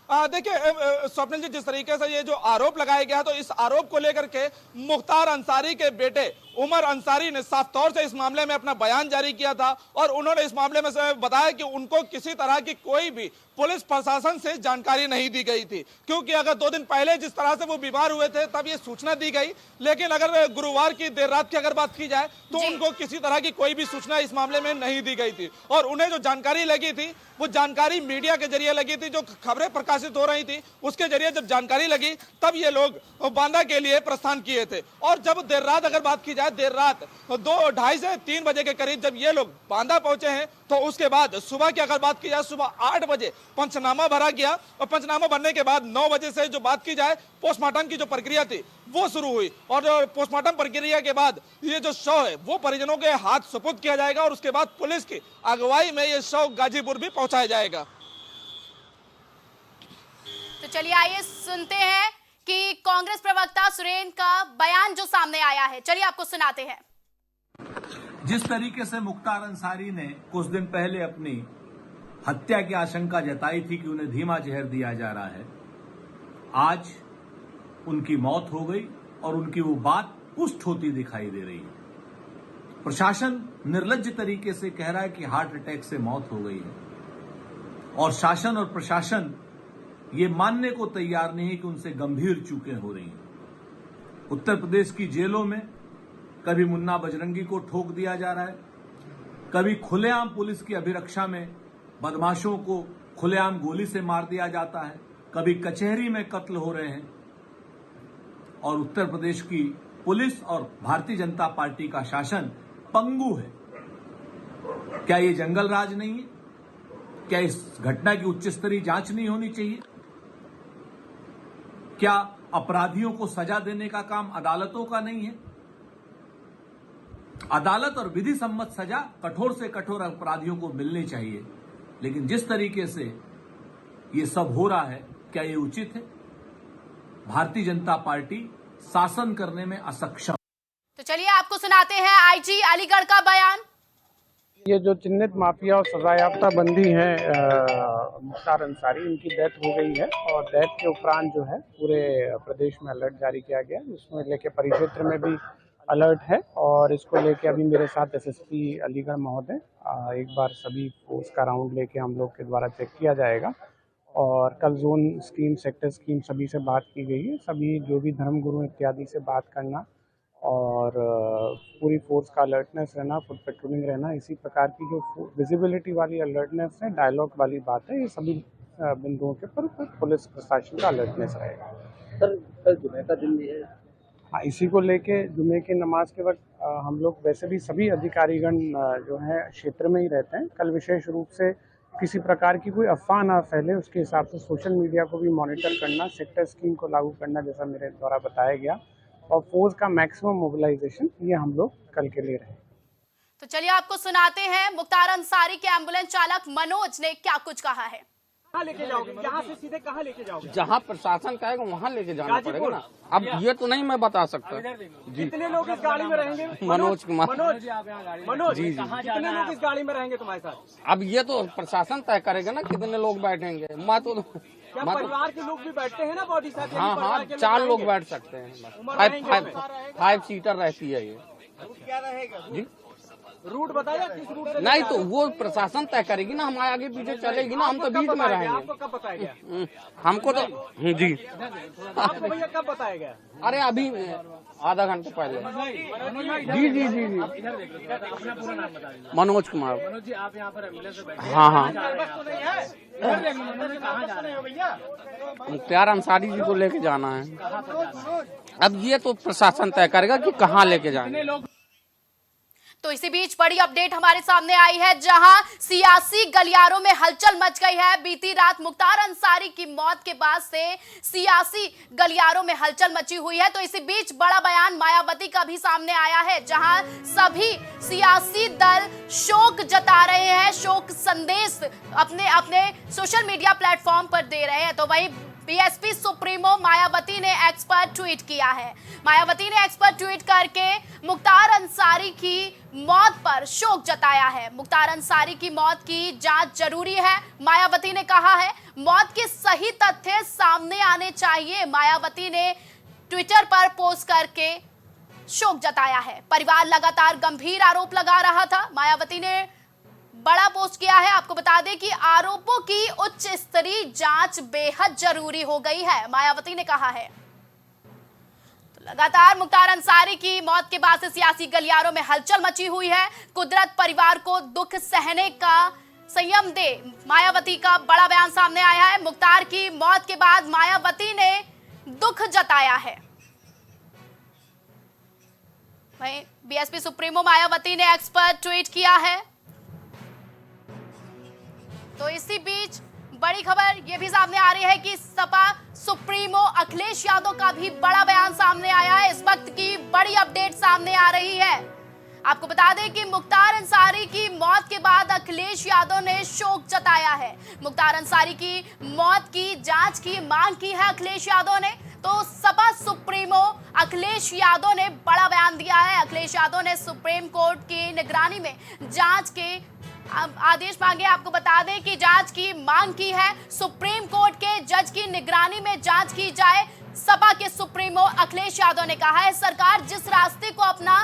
D: देखिए स्वप्निल जी, जिस तरीके से ये जो आरोप लगाया गया तो इस आरोप को लेकर के मुख्तार अंसारी के बेटे उमर अंसारी ने साफ तौर से इस मामले में अपना बयान जारी किया था और उन्होंने इस मामले में बताया कि उनको किसी तरह की कोई भी पुलिस प्रशासन से जानकारी नहीं दी गई थी, क्योंकि अगर 2 दिन पहले जिस तरह से वो बीमार हुए थे तब ये सूचना दी गई, लेकिन अगर गुरुवार की देर रात की अगर बात की जाए तो उनको किसी तरह की कोई भी सूचना इस मामले में नहीं दी गई थी और उन्हें जो जानकारी लगी थी वो जानकारी मीडिया के जरिए लगी थी, जो खबरें प्रकाशित हो रही थी उसके जरिए जब जानकारी लगी तब ये लोग बांदा के लिए प्रस्थान किए थे। और जब देर रात अगर बात की जाए, देर रात 2:30 से 3 बजे के करीब जब ये लोग बांदा पहुंचे हैं तो उसके बाद सुबह की अगर बात की जाए, सुबह 8 बजे पंचनामा भरा गया और पंचनामा भरने के बाद 9 बजे से जो बात की जाए पोस्टमार्टम की जो प्रक्रिया थी वो शुरू हुई और पोस्टमार्टम प्रक्रिया के बाद ये जो शव है वो परिजनों के हाथ सुपुर्द किया जाएगा और उसके बाद पुलिस की अगुवाई में ये शव गाजीपुर भी पहुंचाया जाएगा।
B: तो चलिए आइए सुनते हैं कि कांग्रेस प्रवक्ता सुरेंद्र का बयान जो सामने आया है, चलिए आपको सुनाते हैं।
G: जिस तरीके से मुख्तार अंसारी ने कुछ दिन पहले अपनी हत्या की आशंका जताई थी कि उन्हें धीमा जहर दिया जा रहा है, आज उनकी मौत हो गई और उनकी वो बात पुष्ट होती दिखाई दे रही है। प्रशासन निर्लज्ज तरीके से कह रहा है कि हार्ट अटैक से मौत हो गई है और शासन और प्रशासन ये मानने को तैयार नहीं है कि उनसे गंभीर चूकें हो रही हैं। उत्तर प्रदेश की जेलों में कभी मुन्ना बजरंगी को ठोक दिया जा रहा है, कभी खुलेआम पुलिस की अभिरक्षा में बदमाशों को खुलेआम गोली से मार दिया जाता है, कभी कचहरी में कत्ल हो रहे हैं और उत्तर प्रदेश की पुलिस और भारतीय जनता पार्टी का शासन पंगु है। क्या ये जंगल राज नहीं है? क्या इस घटना की उच्च स्तरीय जांच नहीं होनी चाहिए? क्या अपराधियों को सजा देने का काम अदालतों का नहीं है? अदालत और विधि सम्मत सजा कठोर से कठोर अपराधियों को मिलनी चाहिए, लेकिन जिस तरीके से ये सब हो रहा है, क्या ये उचित है? भारतीय जनता पार्टी शासन करने में असक्षम।
B: तो चलिए आपको सुनाते हैं आईजी अलीगढ़ का बयान।
H: ये जो चिन्हित माफिया और सजायाफ्ता बंदी हैं मुख्तार अंसारी, इनकी डेथ हो गई है और डेथ के उपरांत जो है पूरे प्रदेश में अलर्ट जारी किया गया, इसमें लेके परिक्षेत्र में भी अलर्ट है और इसको लेके अभी मेरे साथ एसएसपी अलीगढ़ महोदय एक बार सभी फोर्स का राउंड लेके हम लोग के द्वारा चेक किया जाएगा और कल जोन स्कीम, सेक्टर स्कीम सभी से बात की गई है। सभी जो भी धर्मगुरु इत्यादि से बात करना और पूरी फोर्स का अलर्टनेस रहना, फुट पेट्रोलिंग रहना, इसी प्रकार की जो विजिबिलिटी वाली अलर्टनेस है, डायलॉग वाली बात है, ये सभी बिंदुओं के पर पुलिस प्रशासन का अलर्टनेस रहेगा।
F: सर कल जुमे का दिन भी है।
H: हाँ, इसी को लेके जुमे की नमाज के वक्त हम लोग वैसे भी सभी अधिकारीगण जो है क्षेत्र में ही रहते हैं। कल विशेष रूप से किसी प्रकार की कोई अफवाह ना फैले, उसके हिसाब से सोशल मीडिया को भी मॉनिटर करना, सेक्टर स्कीम को लागू करना जैसा मेरे द्वारा बताया गया और फोर्स का मैक्सिमम मोबिलाइजेशन, ये हम लोग कल के लिए रहे।
B: तो चलिए आपको सुनाते हैं मुख्तार अंसारी के एम्बुलेंस चालक मनोज ने क्या कुछ कहा है।
I: कहाँ लेके जाओगे? यहाँ से सीधे कहाँ लेके जाओगे?
J: जहाँ प्रशासन कहेगा वहाँ लेके जाना पड़ेगा ना। अब ये तो नहीं मैं बता सकता जी।
I: कितने लोग इस गाड़ी में रहेंगे?
J: मनोज कुमार।
I: मनोज
J: जी।
I: कितने लोग इस गाड़ी में रहेंगे तुम्हारे साथ?
J: अब ये तो प्रशासन तय करेगा ना कितने लोग बैठेंगे। मैं तो
I: परिवार के लोग भी बैठते हैं ना बॉडी साथ?
J: हाँ, 4 लोग बैठ सकते हैं। 5 सीटर रहती है ये।
I: क्या रहेगा जी?
F: रूट बताया किस रूट से
J: नहीं तो वो प्रशासन तय करेगी ना, हमारे आगे पीछे चलेगी ना, हम तो बीच में रहेंगे।
F: आपको कब बताएगा?
J: हमको तो जी
F: आपको भैया कब बताएगा?
J: अरे अभी आधा घंटे पहले। जी जी जी जी मनोज कुमार।
I: मनोज जी आप यहाँ पर एम्बुलेंस से बैठे?
J: हाँ हाँ
I: भैया
J: मुख्तार अंसारी जी को लेके जाना है। अब ये तो प्रशासन तय करेगा कि कहाँ लेके जाएंगे।
B: तो इसी बीच बड़ी अपडेट हमारे सामने आई है, जहां सियासी गलियारों में हलचल मच गई है। बीती रात मुख्तार अंसारी की मौत के बाद से सियासी गलियारों में हलचल मची हुई है। तो इसी बीच बड़ा बयान मायावती का भी सामने आया है, जहां सभी सियासी दल शोक जता रहे हैं, शोक संदेश अपने अपने सोशल मीडिया प्लेटफॉर्म पर दे रहे हैं। तो वहीं बीएसपी सुप्रीमो मायावती ने एक्स पर ट्वीट किया है। मायावती ने एक्स पर ट्वीट करके मुख्तार अंसारी की मौत पर शोक जताया है। मुख्तार अंसारी की मौत की जांच जरूरी है, मायावती ने कहा है। मौत के सही तथ्य सामने आने चाहिए, मायावती ने ट्विटर पर पोस्ट करके शोक जताया है। परिवार लगातार गंभीर आरोप लगा रहा था। मायावती ने बड़ा पोस्ट किया है। आपको बता दें कि आरोपों की उच्च स्तरीय जांच बेहद जरूरी हो गई है, मायावती ने कहा है। तो लगातार मुख्तार अंसारी की मौत के बाद से सियासी गलियारों में हलचल मची हुई है। कुदरत परिवार को दुख सहने का संयम दे, मायावती का बड़ा बयान सामने आया है। मुख्तार की मौत के बाद मायावती ने दुख जताया है। वहीं बीएसपी सुप्रीमो मायावती ने एक्स पर ट्वीट किया है। तो इसी बीच बड़ी खबर यह भी सामने आ रही है कि सपा सुप्रीमो अखिलेश यादव का भी बड़ा बयान सामने आया है। इस वक्त की बड़ी अपडेट सामने आ रही है। आपको बता दें कि मुख्तार अंसारी की मौत के बाद अखिलेश यादव ने शोक जताया है। मुख्तार अंसारी की मौत की जांच की मांग की है अखिलेश यादव ने। तो सपा सुप्रीमो अखिलेश यादव ने बड़ा बयान दिया है। अखिलेश यादव ने सुप्रीम कोर्ट की निगरानी में जांच के आदेश मांगे। आपको बता दें कि जांच की मांग की है, सुप्रीम कोर्ट के जज की निगरानी में जांच की जाए। सपा के सुप्रीमो अखिलेश यादव ने कहा है सरकार जिस रास्ते को अपना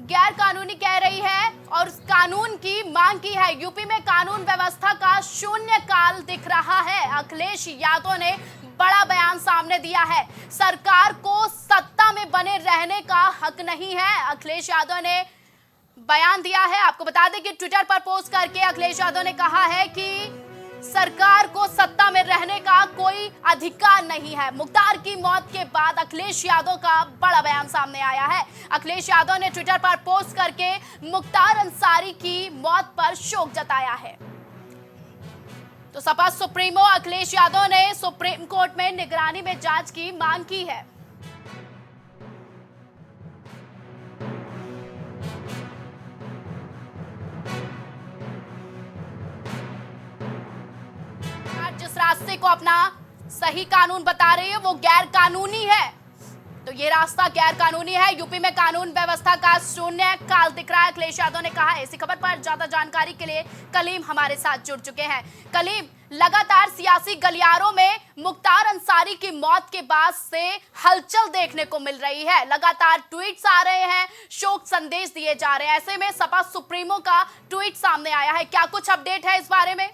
B: गैर कानूनी कह रही है और उस कानून की मांग की है। यूपी में कानून व्यवस्था का शून्य काल दिख रहा है। अखिलेश यादव ने बड़ा बयान सामने दिया है, सरकार को सत्ता में बने रहने का हक नहीं है। अखिलेश यादव ने बयान दिया है। आपको बता दें कि ट्विटर पर पोस्ट करके अखिलेश यादव ने कहा है कि सरकार को सत्ता में रहने का कोई अधिकार नहीं है। मुख्तार की मौत के बाद अखिलेश यादव का बड़ा बयान सामने आया है। अखिलेश यादव ने ट्विटर पर पोस्ट करके मुख्तार अंसारी की मौत पर शोक जताया है। तो सपा सुप्रीमो अखिलेश यादव ने सुप्रीम कोर्ट में निगरानी में जांच की मांग की है। जिस रास्ते को अपना सही कानून बता रही है वो गैर कानूनी है, तो ये रास्ता गैर कानूनी है। यूपी में कानून व्यवस्था का शून्य काल दिख रहा है, अखिलेश यादव ने कहा है। इसी खबर पर ज्यादा जानकारी के लिए कलीम हमारे साथ जुड़ चुके हैं। कलीम, लगातार सियासी गलियारों में मुख्तार अंसारी की मौत के बाद से हलचल देखने को मिल रही है। लगातार ट्वीट्स आ रहे हैं, शोक संदेश दिए जा रहे हैं। ऐसे में सपा सुप्रीमो का ट्वीट सामने आया है, क्या कुछ अपडेट है इस बारे में?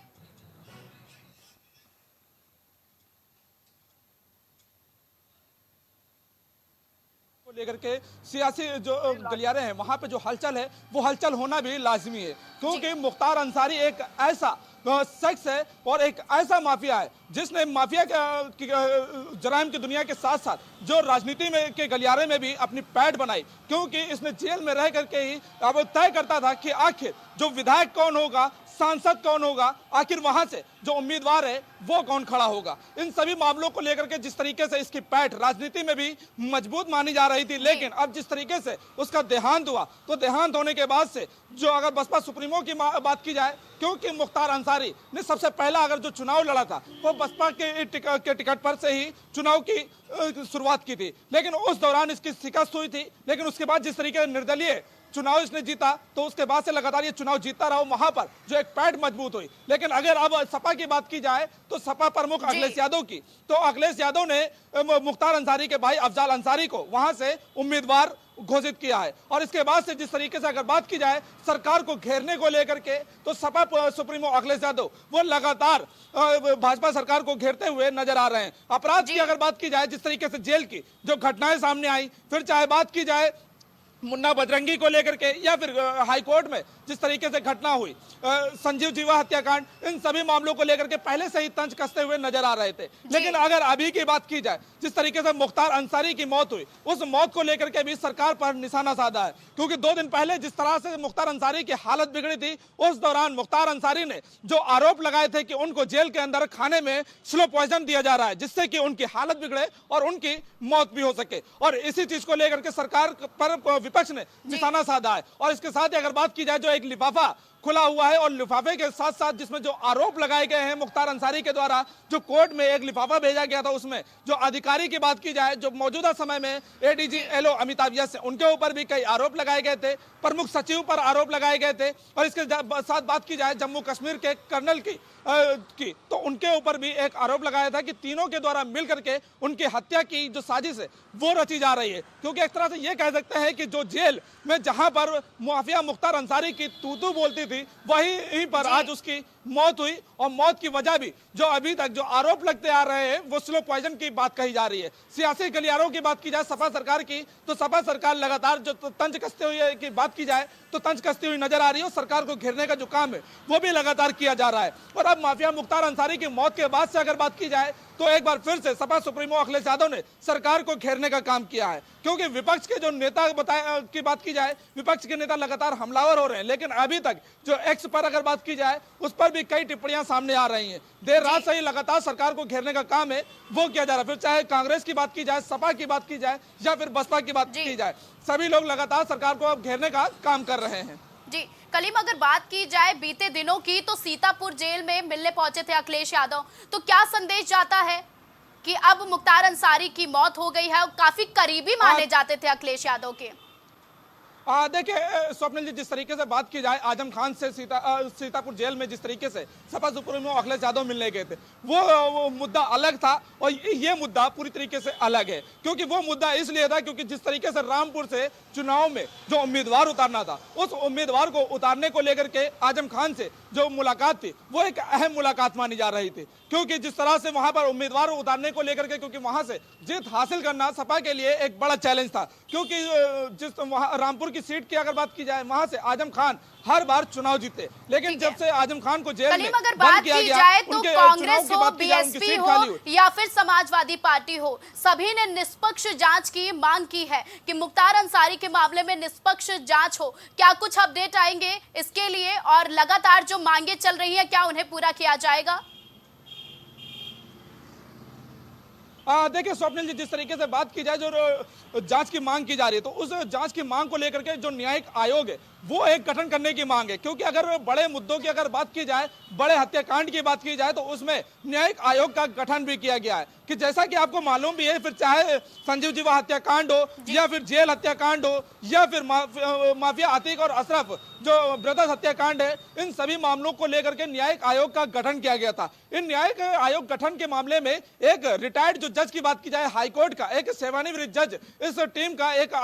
D: लेकर के सियासी जो गलियारे हैं वहां पे जो हलचल है वो हलचल होना भी लाजमी है, क्योंकि मुख्तार अंसारी एक ऐसा शख्स है और एक ऐसा माफिया है जिसने माफिया जराइम की दुनिया के साथ साथ जो राजनीति में के गलियारे में भी अपनी पैठ बनाई, क्योंकि इसने जेल में रह करके ही अब तय करता था कि आखिर जो विधायक कौन होगा, सांसद कौन होगा, आखिर वहां से जो उम्मीदवार है वो कौन खड़ा होगा। इन सभी मामलों को लेकर के जिस तरीके से इसकी पैठ राजनीति में भी मजबूत मानी जा रही थी, लेकिन अब जिस तरीके से उसका देहांत हुआ, तो देहांत होने के बाद से जो अगर बसपा सुप्रीमो की बात की जाए, क्योंकि मुख्तार अंसारी ने सबसे पहला अगर जो चुनाव लड़ा था वो बसपा के टिकट पर से ही चुनाव की शुरुआत की थी, लेकिन उस दौरान इसकी शिकस्त हुई थी। लेकिन उसके बाद जिस तरीके से निर्दलीय चुनाव इसने जीता, तो उसके बाद से लगातार ये चुनाव जीतता रहा, वहां पर जो एक पैठ मजबूत हुई। लेकिन अगर अब सपा की बात की जाए तो सपा प्रमुख अखिलेश यादव की, तो अखिलेश यादव ने मुख्तार अंसारी के भाई अफजाल अंसारी को वहां से उम्मीदवार घोषित किया है। और इसके बाद से जिस तरीके से अगर बात की जाए सरकार को घेरने को लेकर के, तो सपा सुप्रीमो अखिलेश यादव वो लगातार भाजपा सरकार को घेरते हुए नजर आ रहे हैं। अपराध की अगर बात की जाए, जिस तरीके से जेल की जो घटनाएं सामने आई, फिर चाहे बात की जाए मुन्ना बजरंगी को लेकर के या फिर हाई कोर्ट में जिस तरीके से घटना हुई, संजीव जीवा हत्याकांड, इन सभी मामलों को लेकर के पहले से ही तंज कसते हुए नजर आ रहे थे। लेकिन अगर अभी की बात की जाए, जिस तरीके से मुख्तार अंसारी की मौत हुई, उस मौत को लेकर के भी सरकार पर निशाना साधा है, क्योंकि 2 दिन पहले जिस तरह से मुख्तार अंसारी की हालत बिगड़ी थी, उस दौरान मुख्तार अंसारी ने जो आरोप लगाए थे कि उनको जेल के अंदर खाने में स्लो पॉइजन दिया जा रहा है, जिससे कि उनकी हालत बिगड़े और उनकी मौत भी हो सके। और इसी चीज को लेकर के सरकार पर विपक्ष ने निशाना साधा है। और इसके साथ ही अगर बात की जाए, जो एक लिफाफा खुला हुआ है और लिफाफे के साथ साथ जिसमें जो आरोप लगाए गए हैं मुख्तार अंसारी के द्वारा, जो कोर्ट में एक लिफाफा भेजा गया था, उसमें जो अधिकारी की बात की जाए, जो मौजूदा समय में एडीजी एलओ अमिताभ यस, उनके ऊपर भी कई आरोप लगाए गए थे, प्रमुख सचिव पर आरोप लगाए गए थे। और इसके साथ बात की जाए जम्मू कश्मीर के कर्नल की तो उनके ऊपर भी एक आरोप लगाया था कि तीनों के द्वारा मिलकर के उनकी हत्या की जो साजिश है वो रची जा रही है। क्योंकि एक तरह से ये कह सकते हैं कि जो जेल में जहां पर माफिया मुख्तार अंसारी की तू बोलती थी, वहीं पर आज उसकी मौत हुई। और मौत की वजह भी जो अभी तक जो आरोप लगते आ रहे हैं वो स्लो पॉइजन की बात कही जा रही है। सियासी गलियारों की बात की जाए सपा सरकार की, तो सपा सरकार लगातार जो तंज कसते हुए की बात की जाए तो तंज कसती हुई नजर आ रही है। और सरकार को घेरने का जो काम है वो भी लगातार किया जा रहा है। और अब माफिया मुख्तार अंसारी की मौत के बाद से अगर बात की जाए तो एक बार फिर से सपा सुप्रीमो अखिलेश यादव ने सरकार को घेरने का काम किया है, क्योंकि विपक्ष के जो नेता की बात की जाए, विपक्ष के नेता लगातार हमलावर हो रहे हैं। लेकिन अभी तक जो एक्स पर अगर बात की जाए उस पर भी कई टिप्पणियां सामने आ रही हैं। देर रात से ही लगातार सरकार को घेरने का काम है वो किया जा रहा है। फिर चाहे कांग्रेस की बात की जाए, सपा की बात की जाए या फिर बसपा की बात की जाए, सभी लोग लगातार सरकार को अब घेरने का काम कर रहे हैं।
B: जी कलीम, अगर बात की जाए बीते दिनों की, तो सीतापुर जेल में मिलने पहुंचे थे अखिलेश यादव, तो क्या संदेश जाता है कि अब मुख्तार अंसारी की मौत हो गई है? काफी करीबी माने जाते थे अखिलेश यादव के।
D: देखिए स्वप्निल जी, जिस तरीके से बात की जाए आजम खान से सीतापुर जेल में जिस तरीके से सपा सुप्रीमो अखिलेश यादव मिलने गए थे, वो मुद्दा अलग था और ये मुद्दा पूरी तरीके से अलग है। क्योंकि वो मुद्दा इसलिए था क्योंकि जिस तरीके से रामपुर से चुनाव में जो उम्मीदवार उतारना था, उस उम्मीदवार को उतारने को लेकर के आजम खान से जो मुलाकात थी वो एक अहम मुलाकात मानी जा रही थी। क्योंकि जिस तरह से वहां पर उम्मीदवार उतारने को लेकर के, क्योंकि वहां से जीत हासिल करना सपा के लिए एक बड़ा चैलेंज था। क्योंकि जिस वहां रामपुर की सीट की अगर बात की जाए, वहां से आजम खान हर बार चुनाव जीते, लेकिन जब से आजम खान को जेल में
B: अगर बात की जाए तो कांग्रेस हो, बीएसपी हो या फिर समाजवादी पार्टी हो, सभी ने निष्पक्ष जांच की मांग की है कि मुख्तार अंसारी के मामले में निष्पक्ष जांच हो। क्या कुछ अपडेट आएंगे इसके लिए, और लगातार जो मांगे चल रही है क्या उन्हें पूरा किया जाएगा?
D: देखिए स्वप्निल जी, जिस तरीके से बात की जाए जो जांच की मांग की जा रही है, तो उस जांच की मांग को लेकर के जो न्यायिक आयोग है वो एक गठन करने की मांग है। क्योंकि अगर बड़े मुद्दों की अगर बात की जाए, बड़े हत्याकांड की बात की जाए, तो उसमें न्यायिक आयोग का गठन भी किया गया है। कि जैसा कि आपको मालूम भी है, फिर चाहे संजीव जीवा हत्याकांड हो या फिर जेल हत्याकांड हो या फिर माफिया आतिक और अशरफ जो ब्रदर्स हत्याकांड है, इन सभी मामलों को लेकर के न्यायिक आयोग का गठन किया गया था। इन न्यायिक आयोग गठन के मामले में एक रिटायर्ड जो जज की बात की जाए, हाईकोर्ट का एक सेवानिवृत्त जज इस टीम का एक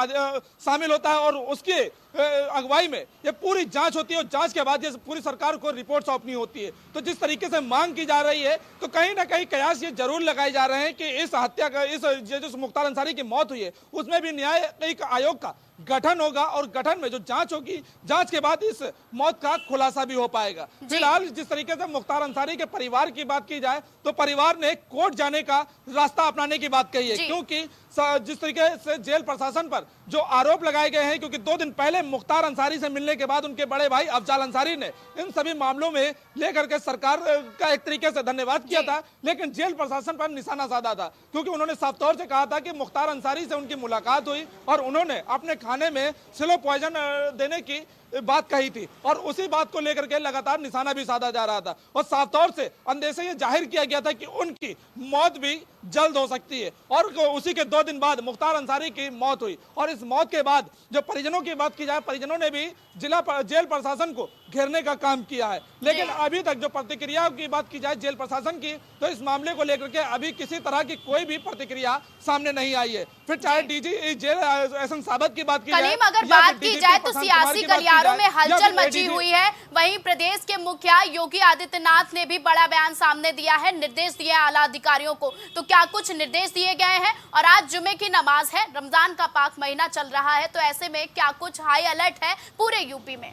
D: शामिल होता है और उसकी अगुवाई में ये पूरी जांच होती है और जांच के बाद ये पूरी सरकार को रिपोर्ट सौंपनी होती है। तो जिस तरीके से मांग की जा रही है, तो कहीं ना कहीं कयास ये जरूर लगाए जा रहे हैं कि इस हत्या का, इस जो मुख्तार अंसारी की मौत हुई है उसमें भी न्यायिक आयोग का गठन होगा और गठन में जो जांच होगी, जांच के बाद इस मौत का खुलासा भी हो पाएगा। फिलहाल जिस तरीके से मुख्तार अंसारी के परिवार की बात की जाए, तो परिवार ने कोर्ट जाने का रास्ता अपनाने की बात कही है। क्योंकि जिस तरीके से जेल प्रशासन पर जो आरोप लगाए गए हैं, क्योंकि 2 दिन पहले मुख्तार अंसारी से मिलने के बाद उनके बड़े भाई अफजाल अंसारी ने इन सभी मामलों में लेकर के सरकार का एक तरीके से धन्यवाद किया था, लेकिन जेल प्रशासन पर निशाना साधा था। क्योंकि उन्होंने साफ तौर से कहा था कि मुख्तार अंसारी से उनकी मुलाकात हुई और उन्होंने अपने खाने में स्लो पॉइजन देने की बात कही थी और उसी बात को लेकर के लगातार निशाना भी साधा जा रहा था और साफ तौर से अंदेशा ये जाहिर किया गया था कि उनकी मौत भी जल्द हो सकती है। और उसी के 2 दिन बाद मुख्तार अंसारी की मौत हुई और इस मौत के बाद जो परिजनों की बात की जाए, परिजनों ने भी जेल प्रशासन को घेरने का काम किया है। लेकिन अभी तक जो प्रतिक्रिया की बात की जाए जेल प्रशासन की, तो इस मामले को लेकर के अभी किसी तरह की कोई भी प्रतिक्रिया सामने नहीं आई है। फिर चाहे डीजी जेल एहसन साबत की बात की जाए,
B: अगर बात की जाए तो सियासी गलियारों में हलचल मची हुई है। वहीं प्रदेश के मुखिया योगी आदित्यनाथ ने भी बड़ा बयान सामने दिया है, निर्देश दिए आला अधिकारियों को। तो क्या कुछ निर्देश दिए गए हैं? और आज जुमे की नमाज है, रमजान का पाक महीना चल रहा है, तो ऐसे में क्या कुछ हाई अलर्ट है पूरे यूपी में?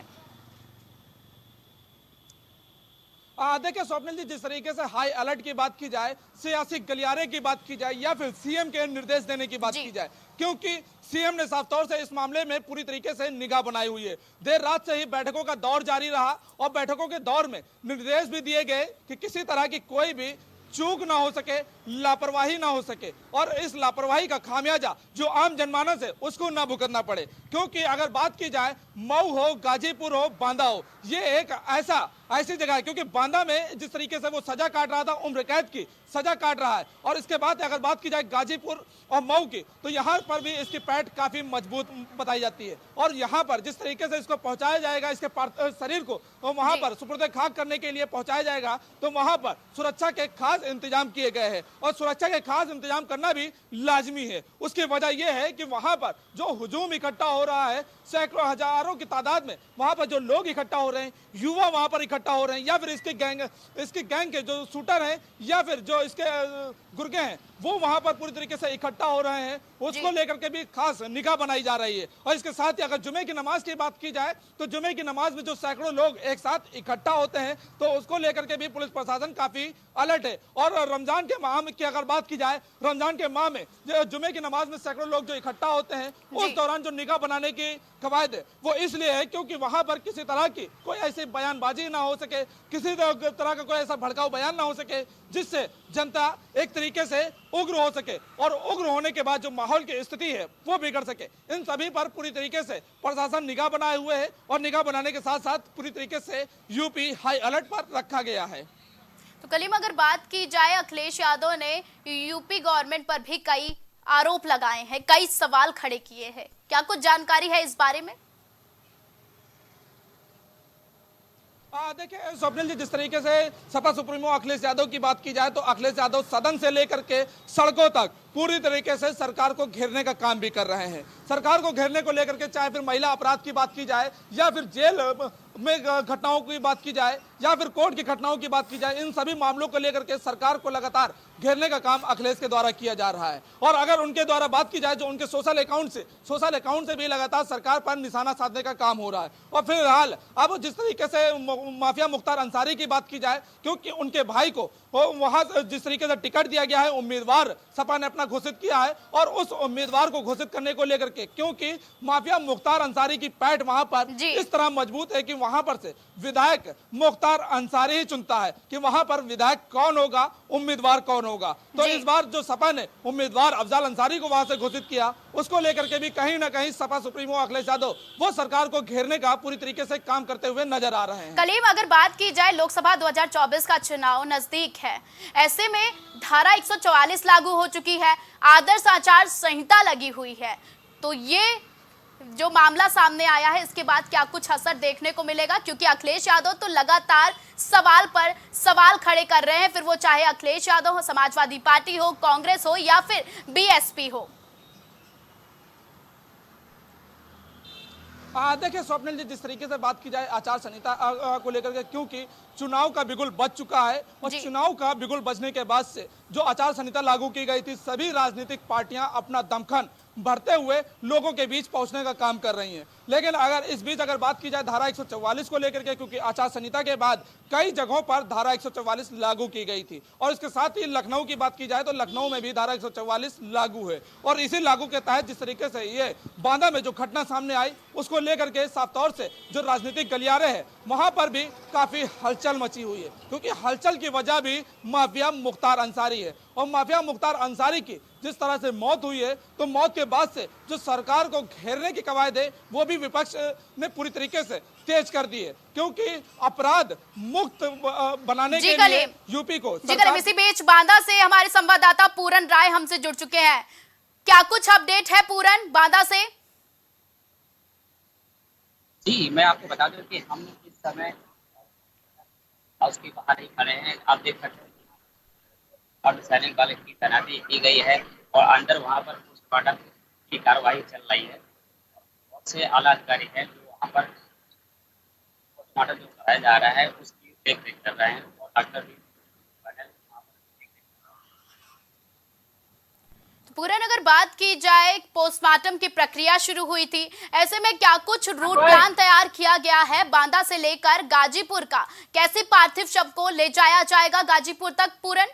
D: देखिए स्वप्निल जी, जिस तरीके से हाई अलर्ट की बात की जाए, सियासी गलियारे की बात की जाए या फिर सीएम के निर्देश देने की बात की जाए, क्योंकि सीएम ने साफ तौर से इस मामले में पूरी तरीके से निगाह बनाई हुई है। देर रात से ही बैठकों का दौर जारी रहा और बैठकों के दौर में निर्देश भी दिए गए कि किसी तरह की कोई भी चूक ना हो सके, लापरवाही ना हो सके और इस लापरवाही का खामियाजा जो आम जनमानस है उसको ना भुगतना पड़े। क्योंकि अगर बात की जाए मऊ हो, गाजीपुर हो, बांदा हो, ये एक ऐसी जगह है क्योंकि बांदा में जिस तरीके से वो सजा काट रहा था, उम्र कैद की सजा काट रहा है, और इसके बाद अगर बात की जाए गाजीपुर और मऊ की, तो यहाँ पर भी इसकी पैठ काफी मजबूत बताई जाती है और यहाँ पर जिस तरीके से इसको पहुंचाया जाएगा, इसके शरीर को तो वहां पर सुपुर्द खाक करने के लिए पहुंचाया जाएगा, तो वहां पर सुरक्षा के खास इंतजाम किए गए हैं और सुरक्षा के खास इंतजाम करना भी लाजमी है। उसकी वजह यह है कि वहां पर जो हुजूम इकट्ठा हो रहा है, सैकड़ों हजारों की तादाद में वहां पर जो लोग इकट्ठा हो रहे हैं, युवा वहां पर इकट्ठा हो रहे हैं, या फिर इसकी गैंग के जो शूटर हैं या फिर जो इसके गुर्गे हैं वो वहां पर पूरी तरीके से इकट्ठा हो रहे हैं, उसको लेकर के भी खास निगाह बनाई जा रही है। और इसके साथ ही अगर जुमे की नमाज की बात की जाए, तो जुमे की नमाज में जो सैकड़ों लोग एक साथ इकट्ठा होते हैं, तो उसको लेकर के भी पुलिस प्रशासन काफी अलर्ट है। और रमजान के माह की अगर बात की जाए, रमजान के माह में जुमे की नमाज में सैकड़ों लोग जो इकट्ठा होते हैं, उस दौरान जो निगाह बनाने की कवायद है वो इसलिए है क्योंकि वहां पर किसी तरह की कोई ऐसी बयानबाजी ना हो सके, किसी तरह का कोई ऐसा भड़काऊ बयान ना हो सके जिससे जनता एक तरीके से उग्र हो सके और उग्र होने के बाद जो माहौल की स्थिति है वो बिगड़ सके। इन सभी पर पूरी तरीके से प्रशासन निगाह बनाए हुए है और निगाह बनाने के साथ साथ पूरी तरीके से यूपी हाई अलर्ट पर रखा गया है।
B: तो कलीम, अगर बात की जाए, अखिलेश यादव ने यूपी गवर्नमेंट पर भी कई आरोप लगाए हैं, कई सवाल खड़े किए हैं, क्या कुछ जानकारी है इस बारे में?
D: देखिए स्वप्निल जी, जिस तरीके से सपा सुप्रीमो अखिलेश यादव की बात की जाए तो अखिलेश यादव सदन से लेकर के सड़कों तक पूरी तरीके से सरकार को घेरने का काम भी कर रहे हैं। सरकार को घेरने को लेकर के चाहे फिर महिला अपराध की बात की जाए या फिर जेल में घटनाओं की बात की जाए या फिर कोर्ट की घटनाओं की बात की जाए, इन सभी मामलों को लेकर के सरकार को लगातार घेरने का काम अखिलेश के द्वारा किया जा रहा है। और अगर उनके द्वारा बात की जाए जो उनके सोशल अकाउंट से भी लगातार सरकार पर निशाना साधने का काम हो रहा है। और फिलहाल अब जिस तरीके से माफिया मुख्तार अंसारी की बात की जाए, क्योंकि उनके भाई को वहां जिस तरीके से टिकट दिया गया है, उम्मीदवार सपा ने अपना घोषित किया है और उस उम्मीदवार को घोषित करने को लेकर के, क्योंकि माफिया मुख्तार अंसारी की पैठ वहां पर इस तरह मजबूत है कि वहां पर से विधायक मुख्तार अंसारी ही चुनता है कि वहां पर विधायक कौन होगा, उम्मीदवार कौन होगा। तो इस बार जो सपा ने उम्मीदवार अफजाल अंसारी को वहां से घोषित किया, उसको लेकर के भी कहीं ना कहीं सपा सुप्रीमो अखिलेश यादव वो सरकार को घेरने का पूरी तरीके से काम करते हुए नजर आ रहे हैं।
B: कलीम, अगर बात की जाए लोकसभा 2024 का चुनाव नजदीक है, ऐसे में धारा 144 लागू हो चुकी है, आदर्श आचार संहिता लगी हुई है, तो ये जो मामला सामने आया है इसके बाद क्या कुछ असर देखने को मिलेगा? क्योंकि अखिलेश यादव तो लगातार सवाल पर सवाल खड़े कर रहे हैं, फिर वो चाहे अखिलेश यादव हो, समाजवादी पार्टी हो, कांग्रेस हो या फिर बीएसपी हो।
D: देखिए स्वप्निल जी, जिस तरीके से बात की जाए आचार संहिता को लेकर के, क्योंकि चुनाव का बिगुल बज चुका है और चुनाव का बिगुल बजने के बाद से जो आचार संहिता लागू की गई थी, सभी राजनीतिक पार्टियां अपना दमखम भरते हुए लोगों के बीच पहुंचने का काम कर रही हैं। लेकिन अगर इस बीच अगर बात की जाए धारा 144 को लेकर के, क्योंकि आचार संहिता के बाद कई जगहों पर धारा 144 लागू की गई थी और इसके साथ ही लखनऊ की बात की जाए तो लखनऊ में भी धारा 144 लागू है। और इसी लागू के तहत जिस तरीके से ये बांदा में जो घटना सामने आई, उसको लेकर के साफ तौर से जो राजनीतिक गलियारे हैं वहां पर भी काफी हलचल मची हुई है, क्योंकि हलचल की वजह भी माफिया मुख्तार अंसारी है। और माफिया मुख्तार अंसारी की जिस तरह से मौत हुई है, तो मौत के बाद से जो सरकार को घेरने की कवायद है वो भी विपक्ष ने पूरी तरीके से तेज कर दी है, क्योंकि अपराध मुक्त बनाने के लिए यूपी को
B: इसी बीच बांदा से हमारे संवाददाता पूरन राय हमसे जुड़ चुके हैं। क्या कुछ अपडेट है पूरन बांदा से?
K: जी, मैं आपको बता दूं कि हम इस समय हाउस के बाहर ही खड़े हैं। आप देख सकते हैं अर्धसैनिक बल की तैनाती की गई है और अंदर वहां पर पोस्टमार्टम की कार्रवाई चल रही है। बहुत से आला अधिकारी हैं जो वहां पर पोस्टमार्टम जो कराया जा रहा है उसकी देख रेख कर रहे हैं और डॉक्टर भी
B: पूरन, अगर बात की जाए पोस्टमार्टम की प्रक्रिया शुरू हुई थी, ऐसे में क्या कुछ रूट प्लान तैयार किया गया है बांदा से लेकर गाजीपुर का? कैसे पार्थिव शव को ले जाया जाएगा गाजीपुर तक पूरन?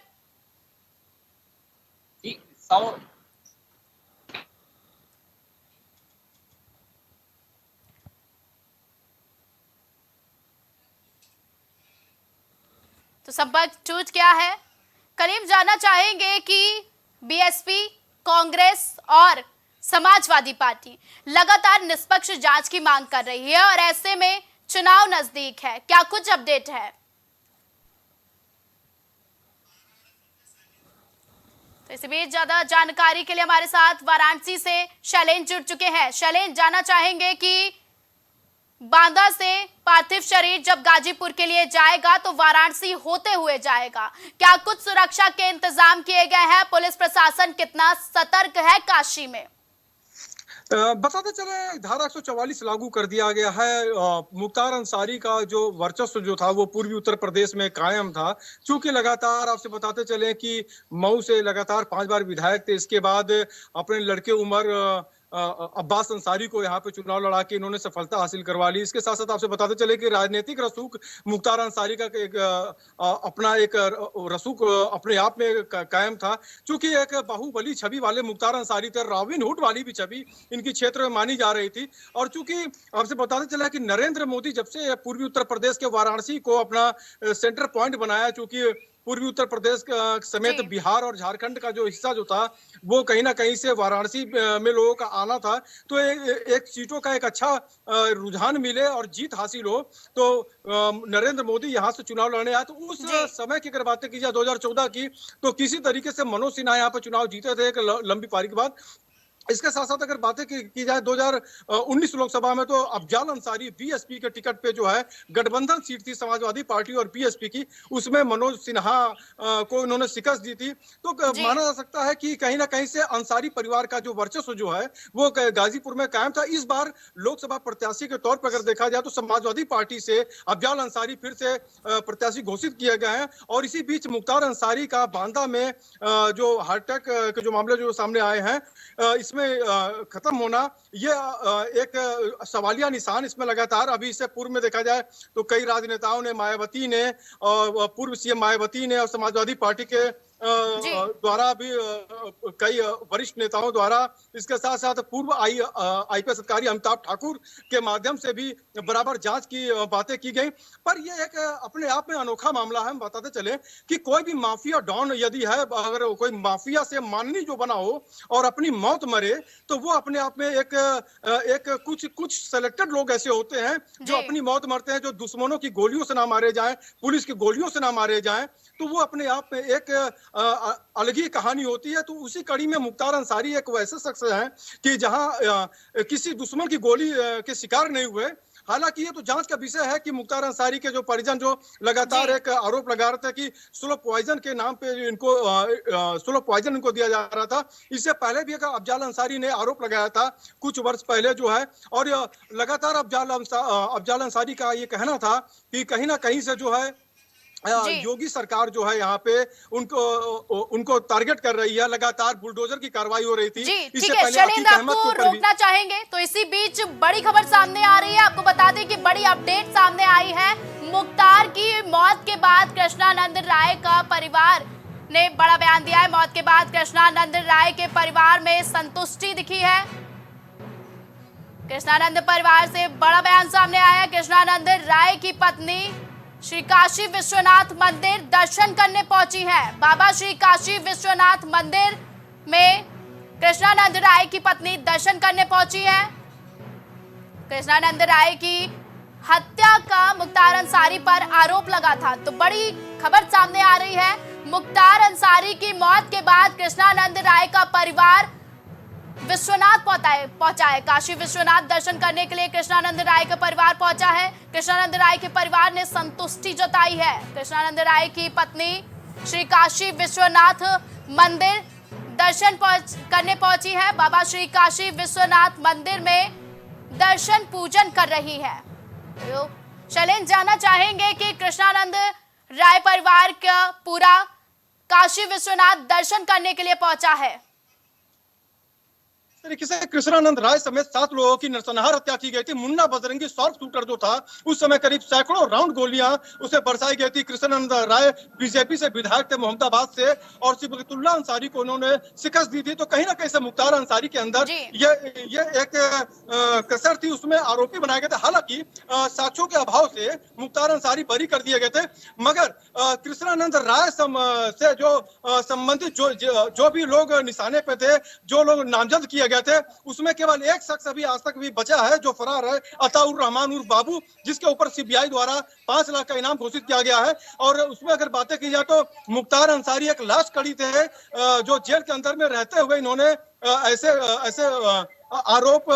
B: तो संपर्क टूट गया है। करीम, जानना चाहेंगे कि बीएसपी, कांग्रेस और समाजवादी पार्टी लगातार निष्पक्ष जांच की मांग कर रही है और ऐसे में चुनाव नजदीक है, क्या कुछ अपडेट है? तो इसी बीच ज्यादा जानकारी के लिए हमारे साथ वाराणसी से शैलेंद्र जुड़ चुके हैं। शैलेंद्र, जानना चाहेंगे कि बांदा से पार्थिव शरीर जब गाजीपुर के लिए जाएगा तो वाराणसी होते हुए जाएगा, क्या कुछ सुरक्षा के इंतजाम किए गए हैं? पुलिस प्रशासन कितना सतर्क है काशी में?
L: बताते चले, धारा 144 लागू कर दिया गया है। मुख्तार अंसारी का जो वर्चस्व जो था वो पूर्वी उत्तर प्रदेश में कायम था, चूंकि लगातार आपसे बताते चले कि मऊ से लगातार 5 बार विधायक थे। इसके बाद अपने लड़के उमर अब्बास अंसारी को यहाँ पे चुनाव लड़ा के इन्होंने सफलता हासिल करवा ली। इसके साथ साथ आपसे बताते चले कि राजनीतिक रसूख मुख्तार अंसारी का अपना एक रसूख अपने आप में कायम था, चूंकि एक बाहुबली छवि वाले मुख्तार अंसारी थे। रॉबिन हुड वाली भी छवि इनकी क्षेत्र में मानी जा रही थी। और चूंकि आपसे बताते चला कि नरेंद्र मोदी जब से पूर्वी उत्तर प्रदेश के वाराणसी को अपना सेंटर पॉइंट बनाया, चूंकि पूर्वी उत्तर प्रदेश समेत बिहार और झारखंड का जो हिस्सा जो था वो कहीं ना कहीं से वाराणसी में लोगों का आना था, तो एक सीटों का एक अच्छा रुझान मिले और जीत हासिल हो तो नरेंद्र मोदी यहाँ से चुनाव लड़ने आए। तो उस समय की अगर बातें की जाए 2014 की, तो किसी तरीके से मनोज सिन्हा यहाँ पर चुनाव जीते थे एक लंबी पारी के बाद। इसके साथ साथ अगर बातें की जाए 2019 लोकसभा में तो अफजाल अंसारी बीएसपी के टिकट पे जो है गठबंधन सीट थी समाजवादी पार्टी और बीएसपी की, उसमें मनोज सिन्हा को इन्होंने शिकस्त दी थी। तो माना जा सकता है कि कहीं ना कहीं से अंसारी परिवार का जो वर्चस्व जो है वो गाजीपुर में कायम था। इस बार लोकसभा प्रत्याशी के तौर पर अगर देखा जाए तो समाजवादी पार्टी से अफजाल अंसारी फिर से प्रत्याशी घोषित किए गए हैं। और इसी बीच मुख्तार अंसारी का बांदा में जो हार्ट अटैक के जो मामले जो सामने आए हैं, इसमें खत्म होना ये एक सवालिया निशान इसमें लगातार। अभी इससे पूर्व में देखा जाए तो कई राजनेताओं ने, मायावती ने, पूर्व सीएम मायावती ने और समाजवादी पार्टी के द्वारा भी कई वरिष्ठ नेताओं द्वारा, इसके साथ साथ पूर्व आईपीएस अधिकारी अमिताभ ठाकुर के माध्यम से भी बराबर जांच की बातें की गई। पर यह एक अपने आप में अनोखा मामला है। हम बताते चले कि कोई भी माफिया डॉन यदि है, अगर कोई माफिया से माननी जो बना हो और अपनी मौत मरे, तो वो अपने आप में एक कुछ सेलेक्टेड लोग ऐसे होते हैं जो अपनी मौत मरते हैं, जो दुश्मनों की गोलियों से ना मारे जाएं, पुलिस की गोलियों से ना मारे जाएं, तो वो अपने आप में एक अलग ही कहानी होती है। तो उसी कड़ी में मुख्तार अंसारी एक वैसे शख्स हैं कि जहां किसी दुश्मन की गोली के शिकार नहीं हुए। हालांकि ये तो जांच का विषय है कि मुख्तार अंसारी के जो परिजन जो लगातार एक आरोप लगा रहे थे कि स्लो पॉइजन के नाम पे इनको स्लो पॉइजन इनको दिया जा रहा था। इससे पहले भी एक अफजाल अंसारी ने आरोप लगाया था कुछ वर्ष पहले जो है, और लगातार अफजाल अंसारी का ये कहना था कि कहीं ना कहीं से जो है योगी सरकार जो है यहाँ पे उनको टारगेट कर रही है। लगातार बुलडोजर की कार्रवाई हो रही थी।
B: ठीक है शैलेंद्र, आपको रोकना चाहेंगे तो इसी बीच बड़ी खबर सामने आ रही है। आपको बता दें कि बड़ी अपडेट सामने आई है। मुख्तार की मौत के बाद कृष्णानंद राय का परिवार ने बड़ा बयान दिया है। मौत के बाद कृष्णानंद राय के परिवार में संतुष्टि दिखी है। कृष्णानंद परिवार से बड़ा बयान सामने आया। कृष्णानंद राय की पत्नी श्री काशी विश्वनाथ मंदिर दर्शन करने पहुंची है। बाबा श्री काशी विश्वनाथ मंदिर में कृष्णानंद राय की पत्नी दर्शन करने पहुंची है। कृष्णानंद राय की हत्या का मुख्तार अंसारी पर आरोप लगा था, तो बड़ी खबर सामने आ रही है। मुख्तार अंसारी की मौत के बाद कृष्णानंद राय का परिवार विश्वनाथ पहुंचा है। काशी विश्वनाथ दर्शन करने के लिए कृष्णानंद राय का परिवार पहुंचा है। कृष्णानंद राय के परिवार ने संतुष्टि जताई है। कृष्णानंद राय की पत्नी श्री काशी विश्वनाथ मंदिर दर्शन करने पहुंची है। बाबा श्री काशी विश्वनाथ मंदिर में दर्शन पूजन कर रही है। तो शैलेंद्र, जानना चाहेंगे कि कृष्णानंद राय परिवार का पूरा काशी विश्वनाथ दर्शन करने के लिए पहुंचा है।
L: तरीके से कृष्णानंद राय समेत 7 लोगों की नरसंहार हत्या की गई थी। मुन्ना बजरंगी शॉर्प शूटर जो था, उस समय करीब सैकड़ों राउंड गोलियां उसे बरसाई गई थी। कृष्णानंद राय बीजेपी से विधायक थे मोहम्मदाबाद से, और सिबगतुल्ला अंसारी को उन्होंने शिकस्त दी थी। तो कहीं ना कहीं से मुख्तार अंसारी के अंदर ये एक कसर थी, उसमें आरोपी बनाए गए थे। हालांकि साक्ष्यों के अभाव से मुख्तार अंसारी बरी कर दिए गए थे, मगर कृष्णानंद राय से जो संबंधित जो भी लोग निशाने पे थे, जो लोग नामजद किए थे, उसमें केवल एक शख्स अभी आज तक भी बचा है जो फरार है, अताउर रहमान उर्फ बाबू, जिसके ऊपर सीबीआई द्वारा 5 लाख का इनाम घोषित किया गया है। और उसमें अगर बातें की जाए तो मुख्तार अंसारी एक लाश कड़ी थे जो जेल के अंदर में रहते हुए इन्होंने ऐसे आरोप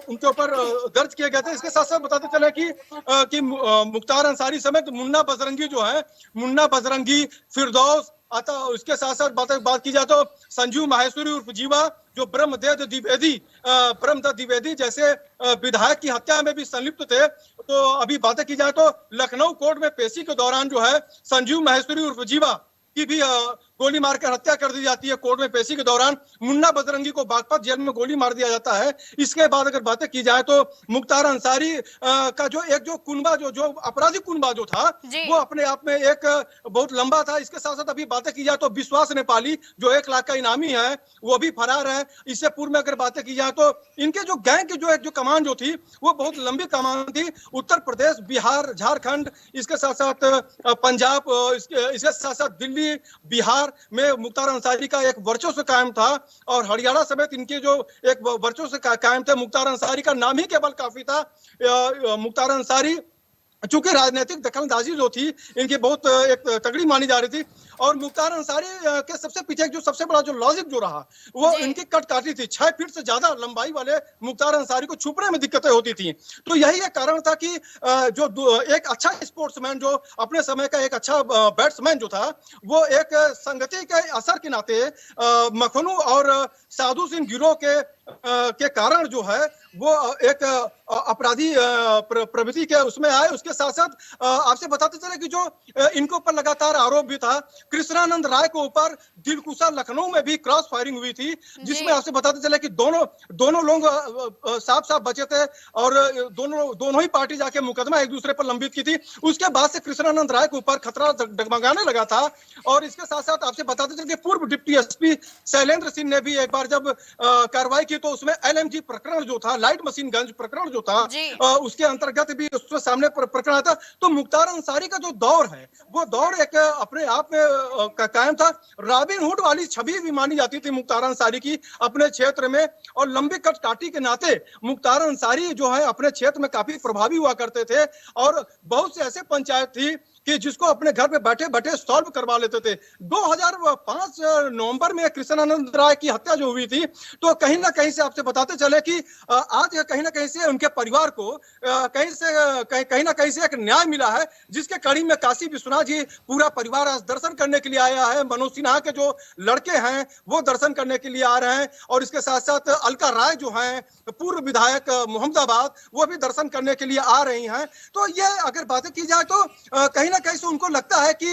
L: उनके ऊपर दर्ज किए गए थे। इसके साथ साथ बताते चले कि मुख्तार अंसारी समेत मुन्ना बजरंगी जो है, मुन्ना बजरंगी, फिरदौस आता, उसके साथ साथ बात की जाए तो संजीव माहेश्वरी उर्फ जीवा, जो ब्रह्मदत्त द्विवेदी जैसे विधायक की हत्या में भी संलिप्त थे। तो अभी बातें की जाए तो लखनऊ कोर्ट में पेशी के दौरान जो है संजीव माहेश्वरी उर्फ जीवा की भी गोली मारकर हत्या कर दी जाती है। कोर्ट में पेशी के दौरान मुन्ना बजरंगी को बागपत जेल में गोली मार दिया जाता है। इसके बाद अगर बातें की जाए तो मुख्तार अंसारी का जो कुनबा जो अपराधी कुनबा जो था, वो अपने आप में एक बहुत लंबा था। इसके साथ साथ अभी बातें की जाए तो विश्वास नेपाली जो 1 लाख का इनामी है, वो भी फरार है। इससे पूर्व में अगर बातें की जाए तो इनके जो गैंग की जो कमान जो थी, वो बहुत लंबी कमान थी। उत्तर प्रदेश, बिहार, झारखंड, इसके साथ साथ पंजाब, इसके साथ साथ दिल्ली, बिहार में मुख्तार अंसारी का एक वर्चस्व कायम था, और हरियाणा समेत इनके जो एक वर्चस्व कायम थे। मुख्तार अंसारी का नाम ही केवल काफी था। मुख्तार अंसारी चूंकि राजनीतिक दखलंदाजी जो थी इनकी बहुत एक तगड़ी मानी जा रही थी, और मुख्तार अंसारी के सबसे पीछे जो सबसे बड़ा जो लॉजिक जो रहा वो इनकी कट काटी थी। 6 फीट से ज्यादा लंबाई वाले मुख्तार अंसारी को छुपने में दिक्कतें होती थी। तो यही एक कारण था कि जो एक अच्छा स्पोर्ट्समैन, जो अपने समय का एक अच्छा बैट्समैन जो था, वो एक संगति के असर के नाते मखनू और साधु सिंह गिरोह के कारण जो है वो एक अपराधी प्रवृत्ति के उसमें आए। उसके साथ साथ आपसे बताते चले कि जो इनके ऊपर लगातार आरोप भी था, कृष्णानंद राय के ऊपर दिलकुशा लखनऊ में भी क्रॉस फायरिंग हुई थी, जिसमें आपसे बताते चले कि दोनों लोग साफ साफ बचे थे और दोनों ही पार्टी जाके मुकदमा एक दूसरे पर लंबित की थी। उसके बाद से कृष्णानंद राय के ऊपर खतरा डगमगाने लगा था। और इसके साथ साथ आपसे बताते चले कि पूर्व डिप्टी एसपी शैलेंद्र सिंह ने भी एक बार जब कार्रवाई की तो उसमें LMG प्रकरण जो था, लाइट मशीन गंज प्रकरण जो था, उसके अंतर्गत भी उसके सामने प्रकरण आया था। तो मुख्तार अंसारी का जो दौर है वो दौर एक अपने आप में कायम था। रॉबिन हुड वाली छवि भी मानी जाती थी मुख्तार अंसारी की अपने क्षेत्र में, और लंबी कट काटी के नाते मुख्तार अंसारी जो है अपने क्षेत्र में काफी प्रभावी हुआ करते थे। और बहुत से ऐसे पंचायत थी कि जिसको अपने घर पे बैठे बैठे सॉल्व करवा लेते थे। 2005 नवंबर में कृष्णानंद राय की हत्या जो हुई थी, तो कहीं ना कहीं से आपसे बताते चले कि आज कहीं ना कहीं से उनके परिवार को कहीं ना कहीं से एक न्याय मिला है, जिसके कड़ी में काशी विश्वनाथ जी पूरा परिवार आज दर्शन करने के लिए आया है। मनोज सिन्हा के जो लड़के हैं वो दर्शन करने के लिए आ रहे हैं, और इसके साथ साथ अलका राय जो है पूर्व विधायक मोहम्मदाबाद, वो भी दर्शन करने के लिए आ रही हैं। तो ये अगर बातें की जाए तो कहीं ना कहीं से उनको लगता है कि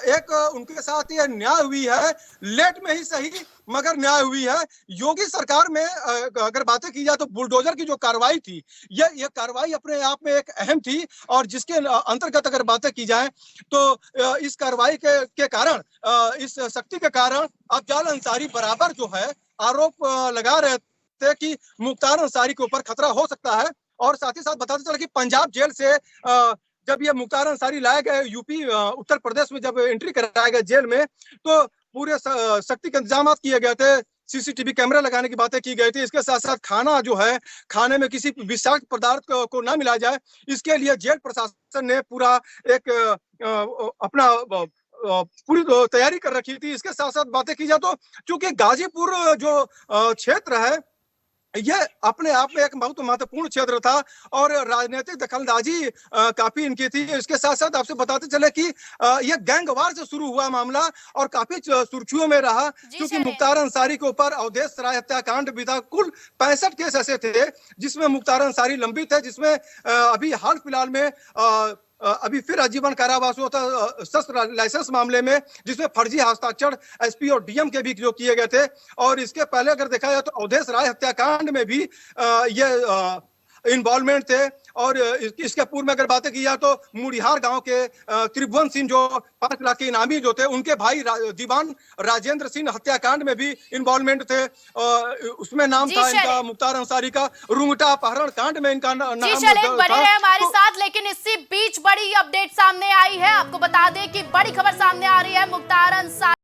L: एक उनके साथ ये न्याय हुई है, लेट में ही सही मगर न्याय हुई है। योगी सरकार में अगर बातें की जाए तो बुलडोजर की जो कार्रवाई थी, ये कार्रवाई अपने आप में एक अहम थी, और जिसके अंतर्गत अगर बातें की जाए तो इस कार्रवाई के कारण, इस शक्ति के कारण अफजाल अंसारी बराबर जो है आरोप लगा रहे थे कि मुख्तार अंसारी के ऊपर खतरा हो सकता है। और साथ ही साथ बताते चला कि पंजाब जेल से जब ये मुख्तार अंसारी लाए गए यूपी उत्तर प्रदेश में, जब एंट्री कराया गया जेल में, तो पूरे सख्ती के इंतजाम किए गए थे। CCTV कैमरा लगाने की बातें की गई थी। इसके साथ साथ खाना जो है, खाने में किसी विषाक्त पदार्थ को ना मिलाया जाए, इसके लिए जेल प्रशासन ने पूरा एक अपना पूरी तैयारी कर रखी थी। इसके साथ साथ बातें की जाए तो चूंकि गाजीपुर जो क्षेत्र है यह अपने आप में एक बहुत महत्वपूर्ण क्षेत्र था, और राजनीतिक दखलंदाजी काफी इनकी थी। इसके साथ साथ आपसे बताते चले कि यह गैंगवार से शुरू हुआ मामला और काफी सुर्खियों में रहा, क्योंकि मुख्तार अंसारी के ऊपर अवधेश राय हत्याकांड भी था। कुल 65 केस ऐसे थे जिसमें मुख्तार अंसारी लंबित है, जिसमें अभी हाल फिलहाल में अभी फिर आजीवन कारावास हुआ था शस्त्र लाइसेंस मामले में, जिसमें फर्जी हस्ताक्षर SP और DM के भी जो किए गए थे। और इसके पहले अगर देखा जाए तो अवधेश राय हत्याकांड में भी ये इन्वॉल्वमेंट थे। और इसके पूर्व में अगर बातें की जाए तो मुड़िहार गांव के त्रिभुवन सिंह जो 5 लाख के इनामी जो थे, उनके भाई दीवान राजेंद्र सिंह हत्याकांड में भी इन्वॉल्वमेंट थे। उसमें नाम था इनका मुख्तार अंसारी का। रुंगटा अपहरण कांड में इनका नाम
B: बने रहे हमारे साथ। लेकिन इसी बीच बड़ी अपडेट सामने आई है। आपको बता दें कि बड़ी खबर सामने आ रही है। मुख्तार अंसारी